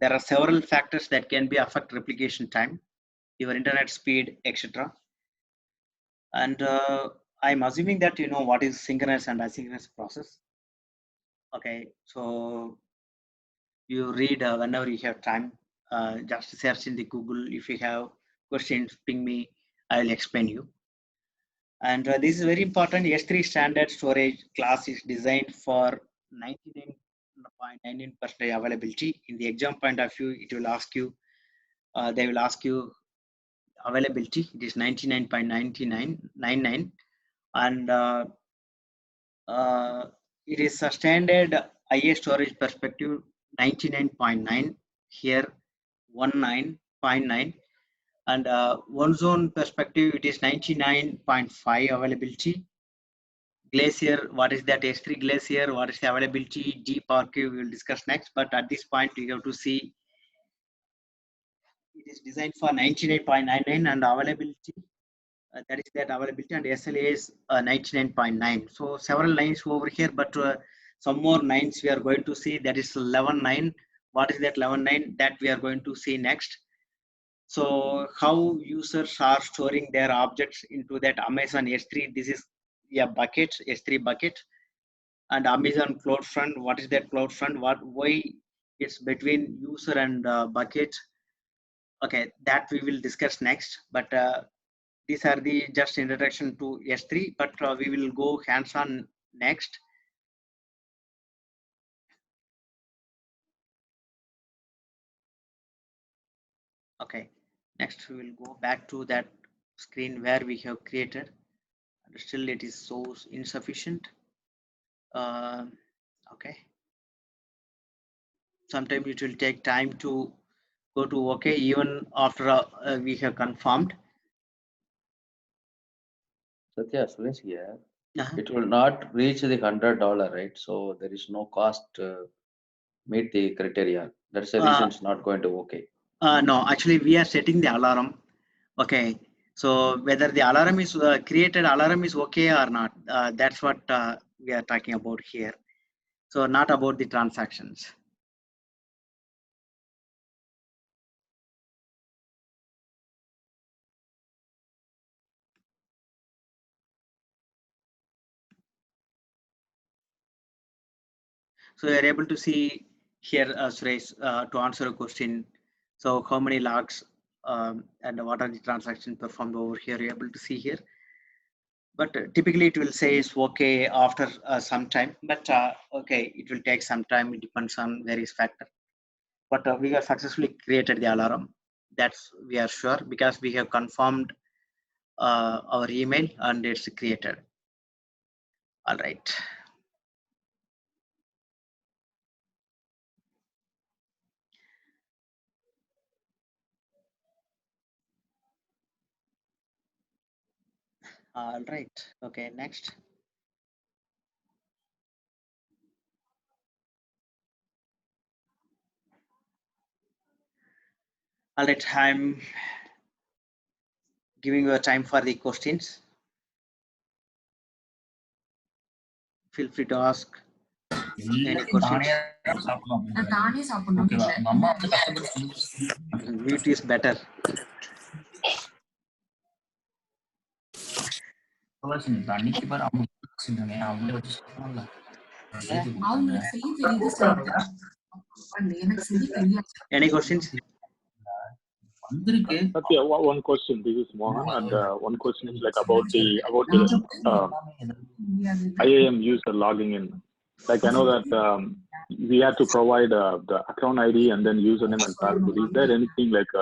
There are several factors that can be affect replication time, your internet speed, etc. And I'm assuming that you know what is synchronous and asynchronous process. Okay, so you read whenever you have time. Just search in the Google. If you have questions, ping me. I will explain you. And this is very important. S3 standard storage class is designed for 99.99% availability. In the exam point of view, it will ask you, they will ask you availability. It is 99.9999, and it is a standard IA storage perspective 99.9, here 19.9, and one zone perspective it is 99.5 availability. Glacier, what is that? S3 Glacier, what is the availability? Deep Archive we will discuss next, but at this point we have to see it is designed for 99.99 and availability, that is that availability, and SLA is 99.9. So several lines over here, but some more lines we are going to see, that is 11.9. What is that 11.9? That we are going to see next. So how users are storing their objects into that Amazon S3, this is a bucket, S3 bucket. And Amazon CloudFront, what is that CloudFront? Why it's between user and bucket? Okay, that we will discuss next. But these are the just introduction to S3, but we will go hands-on next. Okay, next we will go back to that screen where we have created. Still it is so insufficient. Okay, sometimes it will take time to go to OK even after we have confirmed. Satya, Suresh here. It will not reach the $100, right? So there is no cost to meet the criteria. That's the reason it's not going to OK. No, actually we are setting the alarm. Okay, so whether the alarm is created alarm is okay or not, that's what we are talking about here. So not about the transactions. So we are able to see here, Suresh, to answer a question. So how many logs and what are the transactions performed over here? You're able to see here. But typically it will say it's okay after some time, but okay, it will take some time. It depends on various factors. But we have successfully created the alarm. That's we are sure because we have confirmed our email and it's created. All right. All right. Okay, next. All right, I'm giving you a time for the questions. Feel free to ask any questions. Mute is better. Any questions? Yeah, one question. This is Mohan, and one question is like about the IAM user logging in. Like I know that we have to provide the account ID and then username and password. Is there anything like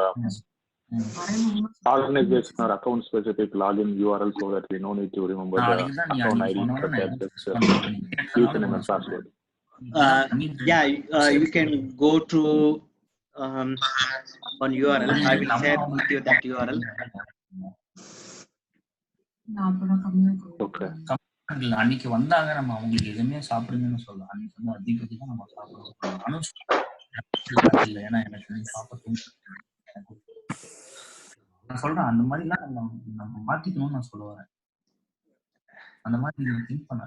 organization or account specific login URL so that we no need to remember the account ID such as just username and password? Yeah, you can go to on URL. I will share with you that URL. Okay. அன்னைக்கு வந்தாங்க நம்ம அவங்களுக்கு எதுவுமே சாப்பிடுங்கன்னு சொல்லலாம். அன்னைக்கு வந்து அதிகபட்சி தான் நம்ம சாப்பிடணும். இல்லை ஏன்னா எனக்கு சாப்பிட நான் சொல்றேன் அந்த மாதிரிலாம் நம்ம மாத்திக்கணும்னு நான் சொல்ல வரேன். அந்த மாதிரி நீங்க திங்க் பண்ண.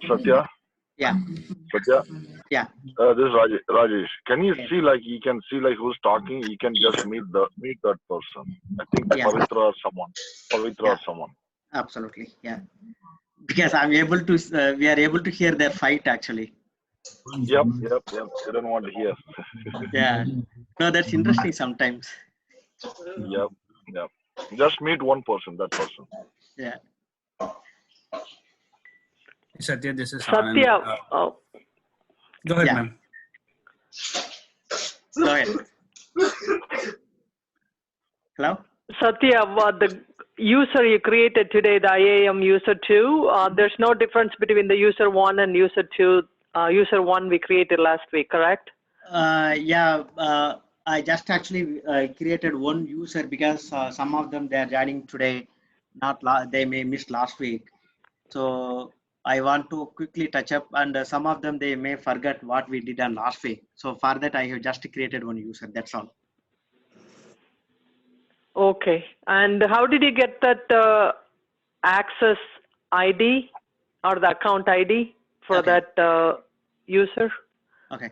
Satya? Yeah. Satya? Yeah. This is Rajesh. Can you see like you can see like who's talking? You can just meet that person. I think Pavitra or someone. Pavitra or someone. Absolutely. Yeah. Because I'm able to we are able to hear their fight actually. Yep. You don't want to hear. Yeah. No, that's interesting sometimes. Yep. Just meet one person, that person. Yeah. Satya, this is Satya, Anand. Go ahead, Yeah. ma'am. Go ahead. Hello? Satya, the user you created today, the IAM user 2, there's no difference between the user 1 and user 2. User 1 we created last week, correct? Yeah. I just actually created one user because some of them they are joining today, they may miss last week. So I want to quickly touch up, and some of them they may forget what we did on last week. So for that I have just created one user. That's all. Okay. And how did you get that access ID or the account ID for Okay. that user? Okay.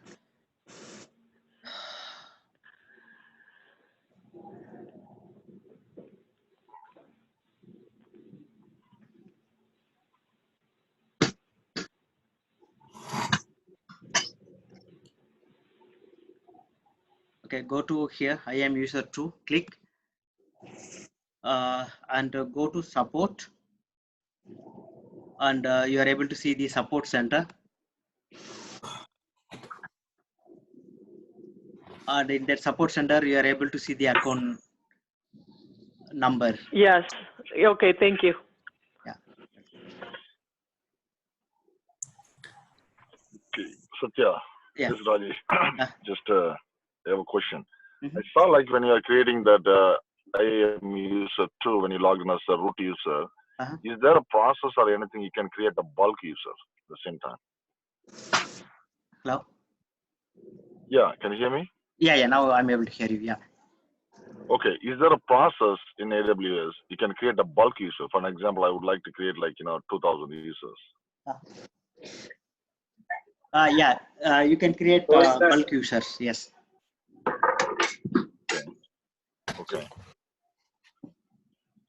Okay, go to here, IAM user 2, click, and go to support, and you are able to see the support center. And in that support center, you are able to see the account number. Yes. Okay, thank you. Yeah. Okay. Satya, Yeah. this is Rajesh. Just I have a question. Mhm. I saw like when you are creating that IAM user 2, when you log in as a root user, is there a process or anything you can create a bulk user at the same time? Hello? Yeah, can you hear me? Yeah, now I'm able to hear you. Yeah. Okay, is there a process in AWS you can create a bulk user? For an example, I would like to create 2,000 users. Yeah, you can create bulk users. Yes. Okay.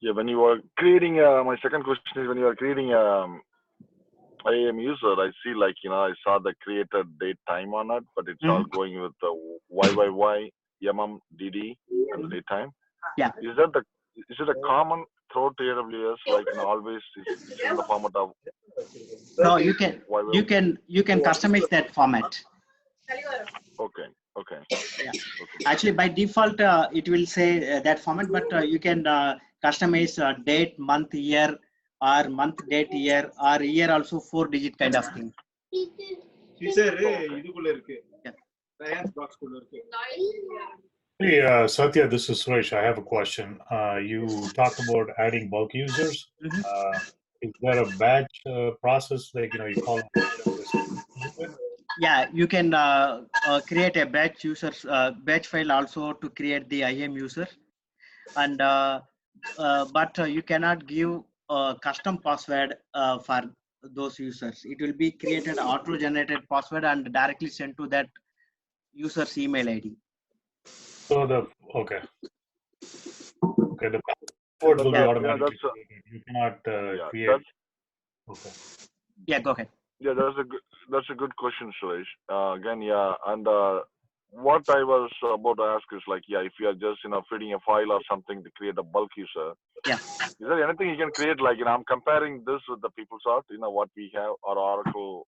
Yeah, when you are creating, my second question is when you are creating IAM user, I see I saw the created date time on it, but it's all going with the YYY, DD, and the date time. Yeah. Is it a common throughout AWS? Always it's in the format of. No, you can customize that format. Okay. Yeah. Actually, by default, it will say that format, but you can customize date, month, year, or month, date, year, or year also 4-digit kind of thing. Hey, Satya, this is Suresh. I have a question. You talked about adding bulk users. Is there a batch process, you call them? Yeah, you can create a batch users batch file also to create the IAM user, and but you cannot give a custom password for those users. It will be created auto-generated password and directly sent to that user's email ID. So the password will be automatic. You cannot create. Okay. Yeah, go ahead. Yeah, that's a good question, Suresh. Again, yeah, and what I was about to ask is if you are just feeding a file or something to create a bulk user. Yeah. Is there anything you can create? I'm comparing this with the PeopleSoft, what we have, or Oracle,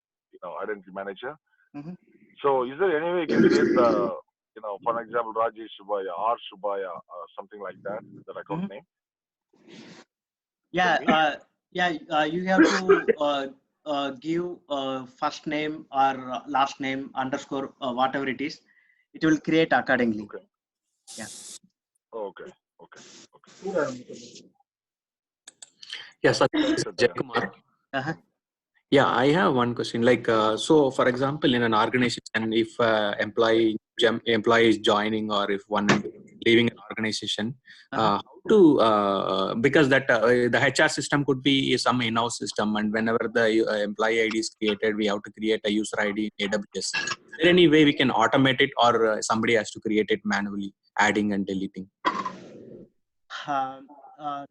Identity Manager. So, is there any way you can create the, for example, Rajesh Subaya or Subaya or something like that, the account name? Yeah, you have to give first name or last name underscore whatever it is. It will create accordingly. Okay. Yeah. Okay. Yes, Jayakumar. Yeah, I have one question. So for example, in an organization, if employee is joining or if one leaving an organization, how to because that the HR system could be some in-house system, and whenever the employee ID is created, we have to create a user ID in AWS. Is there any way we can automate it, or somebody has to create it manually, adding and deleting?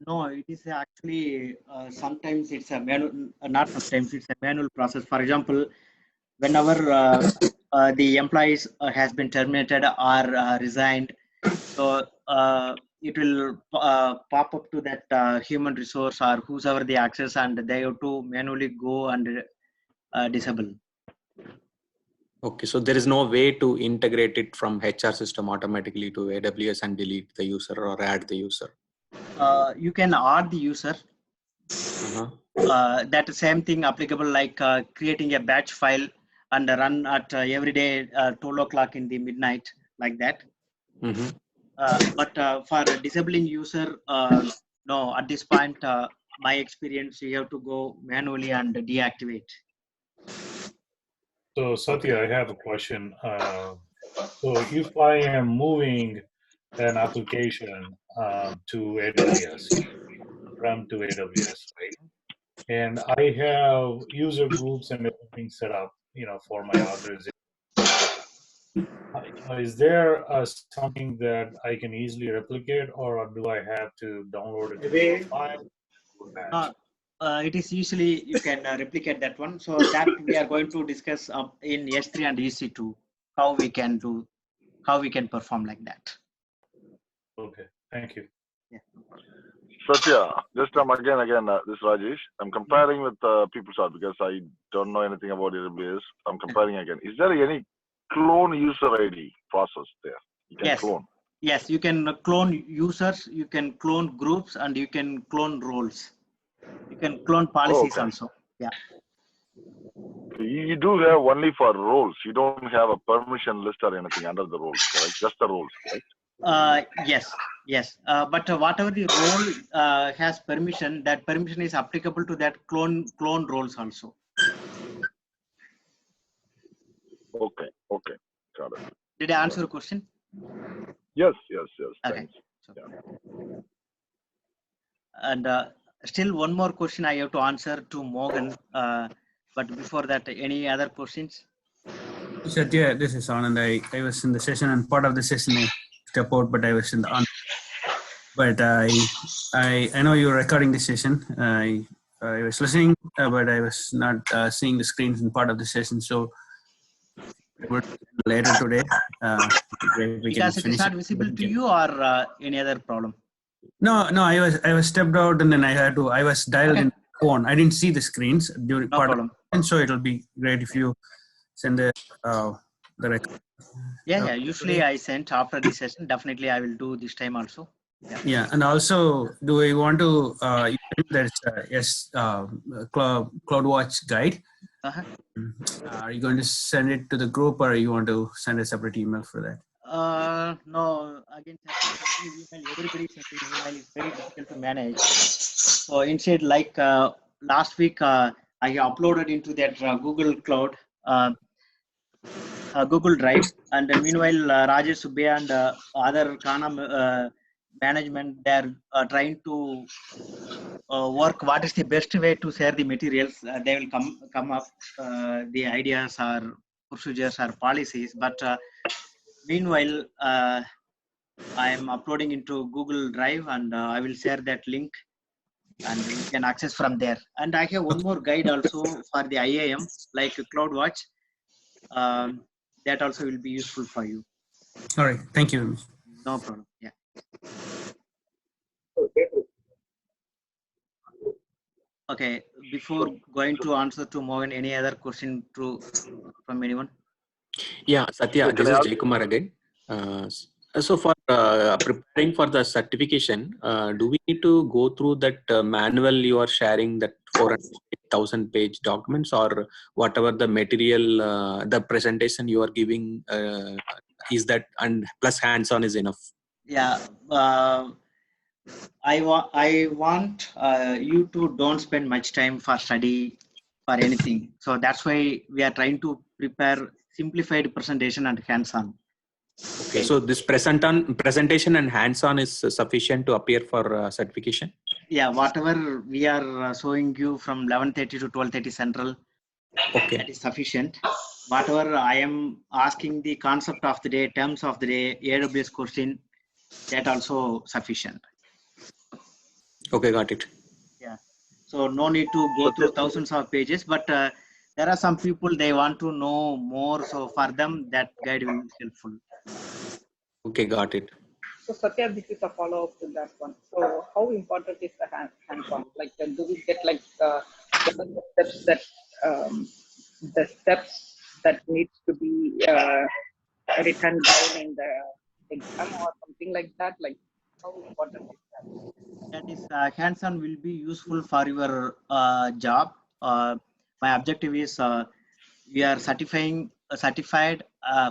No, it is actually sometimes it's a manual, not sometimes it's a manual process. For example, whenever the employees has been terminated or resigned, so it will pop up to that human resource or whosoever the access, and they have to manually go and disable. Okay, so there is no way to integrate it from HR system automatically to AWS and delete the user or add the user. You can add the user. That same thing applicable like creating a batch file and run at every day 12 o'clock in the midnight, like that. But for disabling user, no, at this point, my experience, you have to go manually and deactivate. So Satya, I have a question. So if I am moving an application to AWS, from to AWS, right? And I have user groups and everything set up, for my authorization. Is there something that I can easily replicate, or do I have to download it to a file? It is usually you can replicate that one. So that we are going to discuss in S3 and EC2 how we can perform like that. Okay, thank you. Yeah. Satya, just again, this is Rajesh. I'm comparing with PeopleSoft because I don't know anything about AWS. I'm comparing again. Is there any clone user ID process there? You can clone. Yes, you can clone users, you can clone groups, and you can clone roles. You can clone policies also. Yeah. You do have only for roles. You don't have a permission list or anything under the roles, correct? Just the roles, right? Yes. But whatever the role has permission, that permission is applicable to that clone roles also. Okay. Got it. Did I answer your question? Yes. Okay. Thanks. Yeah. And still one more question I have to answer to Morgan. But before that, any other questions? Satya, this is Anand. I was in the session, and part of the session I stepped out, but I was in the on. But I know you're recording the session. I was listening, but I was not seeing the screens in part of the session. So later today, because it is not visible to you, or any other problem? No. I was stepped out, and then I was dialed in phone. I didn't see the screens during part of the session, so it'll be great if you send the record. Yeah. Usually I sent after the session. Definitely I will do this time also. Yeah, and also, do I want to? There's CloudWatch guide. Are you going to send it to the group, or you want to send a separate email for that? No. Again, everybody sending email is very difficult to manage. So instead, like last week, I uploaded into that Google Cloud, Google Drive, and meanwhile, Rajesh Subbiah and other Kana management, they're trying to work what is the best way to share the materials. They will come up the ideas or procedures or policies, but meanwhile I am uploading into Google Drive, and I will share that link, and you can access from there. And I have one more guide also for the IAM, like CloudWatch. That also will be useful for you. All right, thank you. No problem. Yeah. Okay, before going to answer to Morgan, any other question from anyone? Yeah, Satya, this is Jaykumar again. So for preparing for the certification, do we need to go through that manual you are sharing, that 400,000 page documents, or whatever the material, the presentation you are giving, is that, and plus hands-on is enough? Yeah. I want you to don't spend much time for study for anything. So that's why we are trying to prepare simplified presentation and hands-on. Okay, so this presentation and hands-on is sufficient to appear for certification? Yeah, whatever we are showing you from 11:30 to 12:30 Central, that is sufficient. Whatever I am asking, the concept of the day, terms of the day, AWS question, that also sufficient. Okay, got it. Yeah. So no need to go through thousands of pages, but there there are some people they want to know more, so for them that guide will be helpful. Okay, got it. So Satya, this is a follow-up to that one. So how important is the hands-on? Like, do we get like the steps that needs to be written down in the exam or something like that? Like, how important is that? That is hands-on will be useful for your job. My objective is we are certified,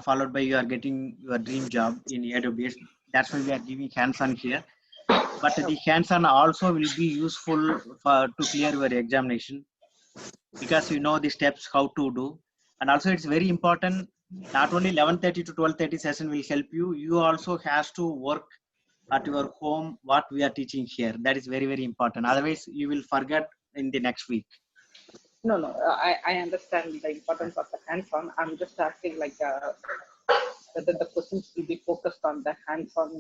followed by you are getting your dream job in AWS. That's why we are giving hands-on here. But the hands-on also will be useful to clear your examination, because you know the steps how to do. And also it's very important, not only 11:30 to 12:30 session will help you, you also has to work at your home what we are teaching here. That is very, very important. Otherwise you will forget in the next week. No, I understand the importance of the hands-on. I'm just asking like whether the questions will be focused on the hands-on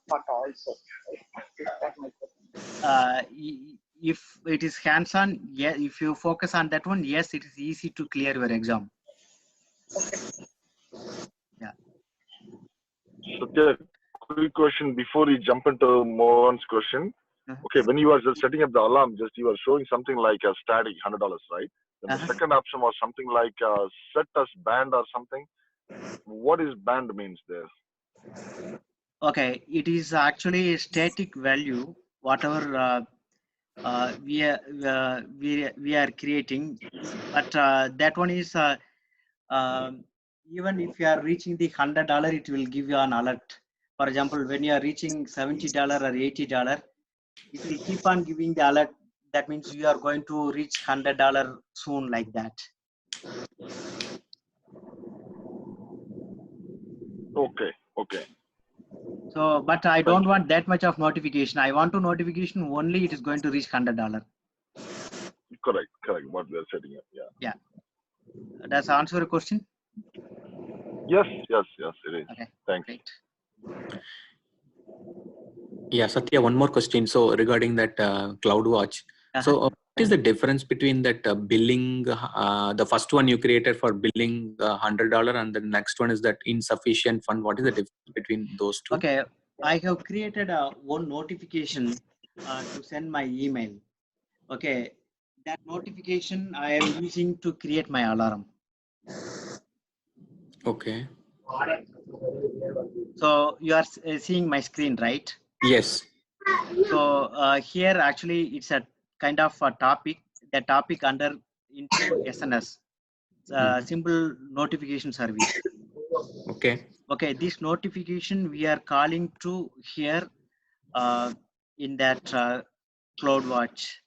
part also. Is that my question? If it is hands-on, yeah, if you focus on that one, yes, it is easy to clear your exam. Okay. Yeah. Satya, quick question before you jump into Mohan's question. Okay, when you are just setting up the alarm, just you are showing something like a static $100, right? Then the second option was something like set as band or something. What is band means there? Okay, it is actually a static value, whatever we are creating, but that one is even if you are reaching the $100, it will give you an alert. For example, when you are reaching $70 or $80, it will keep on giving the alert. That means you are going to reach $100 soon, like that. Okay. So, but I don't want that much of notification. I want to notification only it is going to reach $100. Correct. What we are setting up, Yeah. Does that answer your question? Yes, it is. Okay. Thanks. Great. Yeah, Satya, one more question. So regarding that CloudWatch, so what is the difference between that billing, the first one you created for billing $100 and the next one is that insufficient fund? What is the difference between those two? Okay, I have created one notification to send my email. Okay, that notification I am using to create my alarm. Okay. So you are seeing my screen, right? Yes. So here actually it's a kind of a topic. The topic under into SNS, simple notification service. Okay. Okay, this notification we are calling to here in that CloudWatch.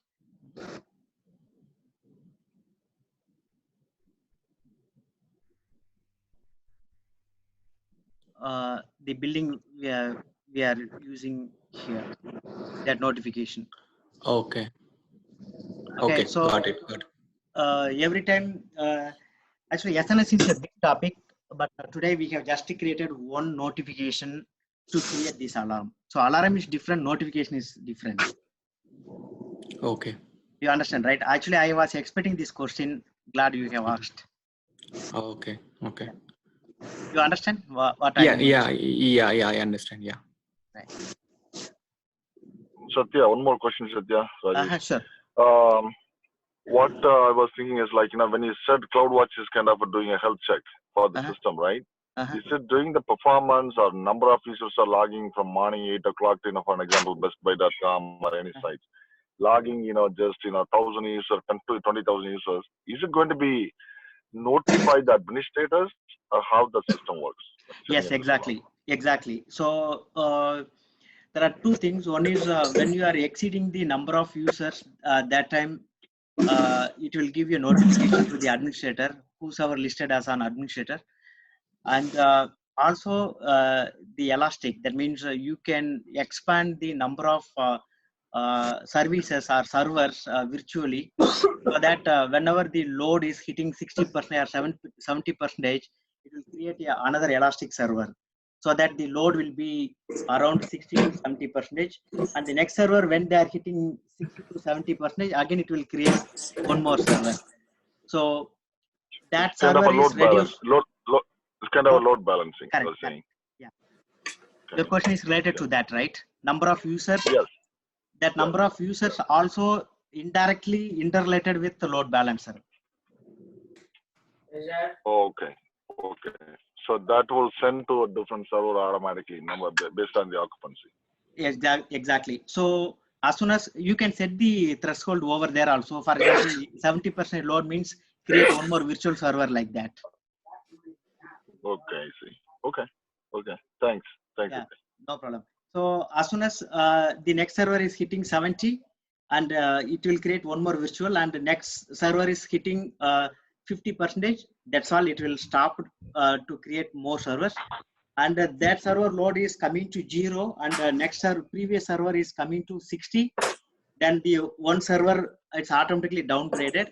The building we are using here, that notification. Okay. So got it. every time actually SNS is a big topic, but today we have just created one notification to create this alarm. So alarm is different, notification is different. Okay. You understand, right? Actually I was expecting this question, glad you have asked. Okay. You understand what I mean? Yeah, I understand. Yeah. Right. Satya, one more question, Satya. Sure. What I was thinking is like, when you said CloudWatch is kind of doing a health check for the system, right? Is it doing the performance or number of users are logging from morning 8 o'clock to, for an example, bestbuy.com or any sites, logging, just, 1,000 users, 20,000 users. Is it going to be notify the administrators or how the system works? Yes, exactly. So there are two things. One is when you are exceeding the number of users, that time it will give you a notification to the administrator, who's ever listed as an administrator. And also the elastic, that means you can expand the number of services or servers virtually, so that whenever the load is hitting 60% or 70%, it will create another elastic server, so that the load will be around 60 to 70%, and the next server, when they are hitting 60 to 70%, again it will create one more server. So that It's kind of server a is load balance. reduced. It's kind of a Load- load balancing. Correct, You're saying. Yeah. Your question is related to that, right? Number of users. Yes. That number of users also indirectly interrelated with the load balancer. Okay. Okay. So that will send to a different server automatically, number based on the occupancy. Yes, exactly. So as soon as you can set the threshold over there also, for example, 70% load means create one more virtual server like that. Okay, I see. Okay. Okay. Thanks. Thank Yeah, you. no problem. So as soon as the next server is hitting 70, and it will create one more virtual, and the next server is hitting 50%. That's all. It will stop to create more servers, and that server load is coming to 0, and the next previous server is coming to 60. Then the one server, it's automatically downgraded,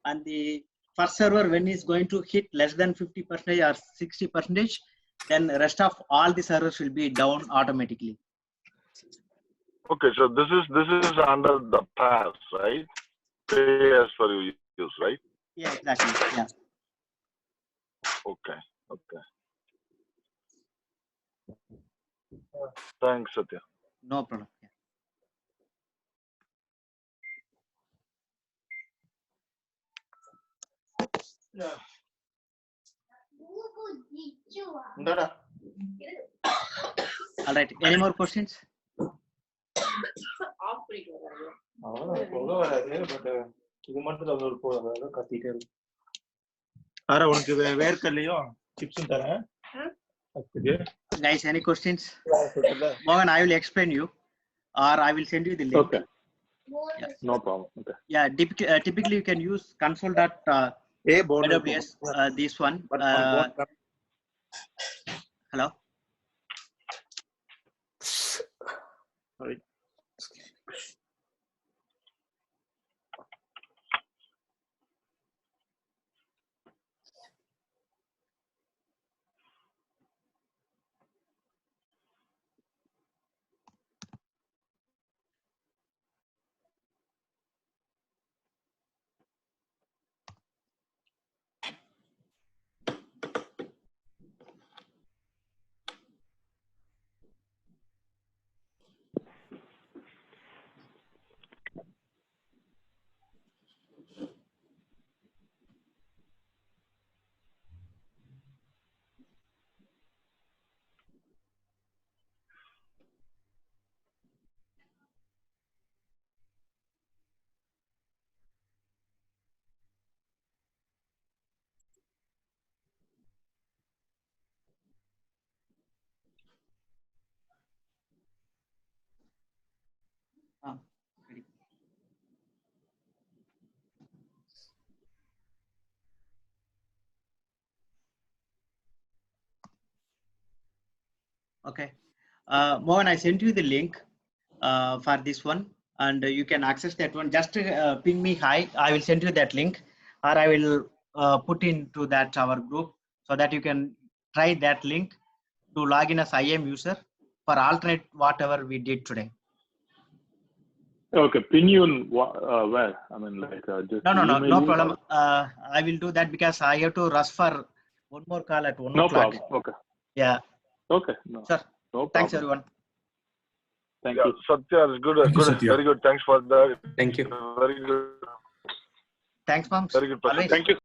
and the first server, when it's going to hit less than 50% or 60%, then the rest of all the servers will be down automatically. Okay, so this is under the pass, right? Pay as per use, right? Yeah, exactly. Yeah. Okay. Okay. Thanks, Satya. No problem. Yeah. All right. Any more questions? Guys, any questions? Mohan, I will explain you, or I will send you the link. Okay. Yeah. No problem. Okay. Yeah, typically you can use console.aws, this one. Hello? Sorry. Okay. Mohan, I sent you the link for this one, and you can access that one. Just ping me hi. I will send you that link, or I will put into that our group so that you can try that link to log in as IAM user for alternate whatever we did today. Okay, pin you in where? I mean, like just No problem. I will do that because I have to rush for one more call at 1 o'clock. No problem. Okay. Yeah. Okay. No. Sure. No problem. Thanks, everyone. Thank you. Satya, it's good. Good. Satya. Very good. Thanks for that. Thank you. Very good. Thanks, Mom. Very good. Always. Thank you.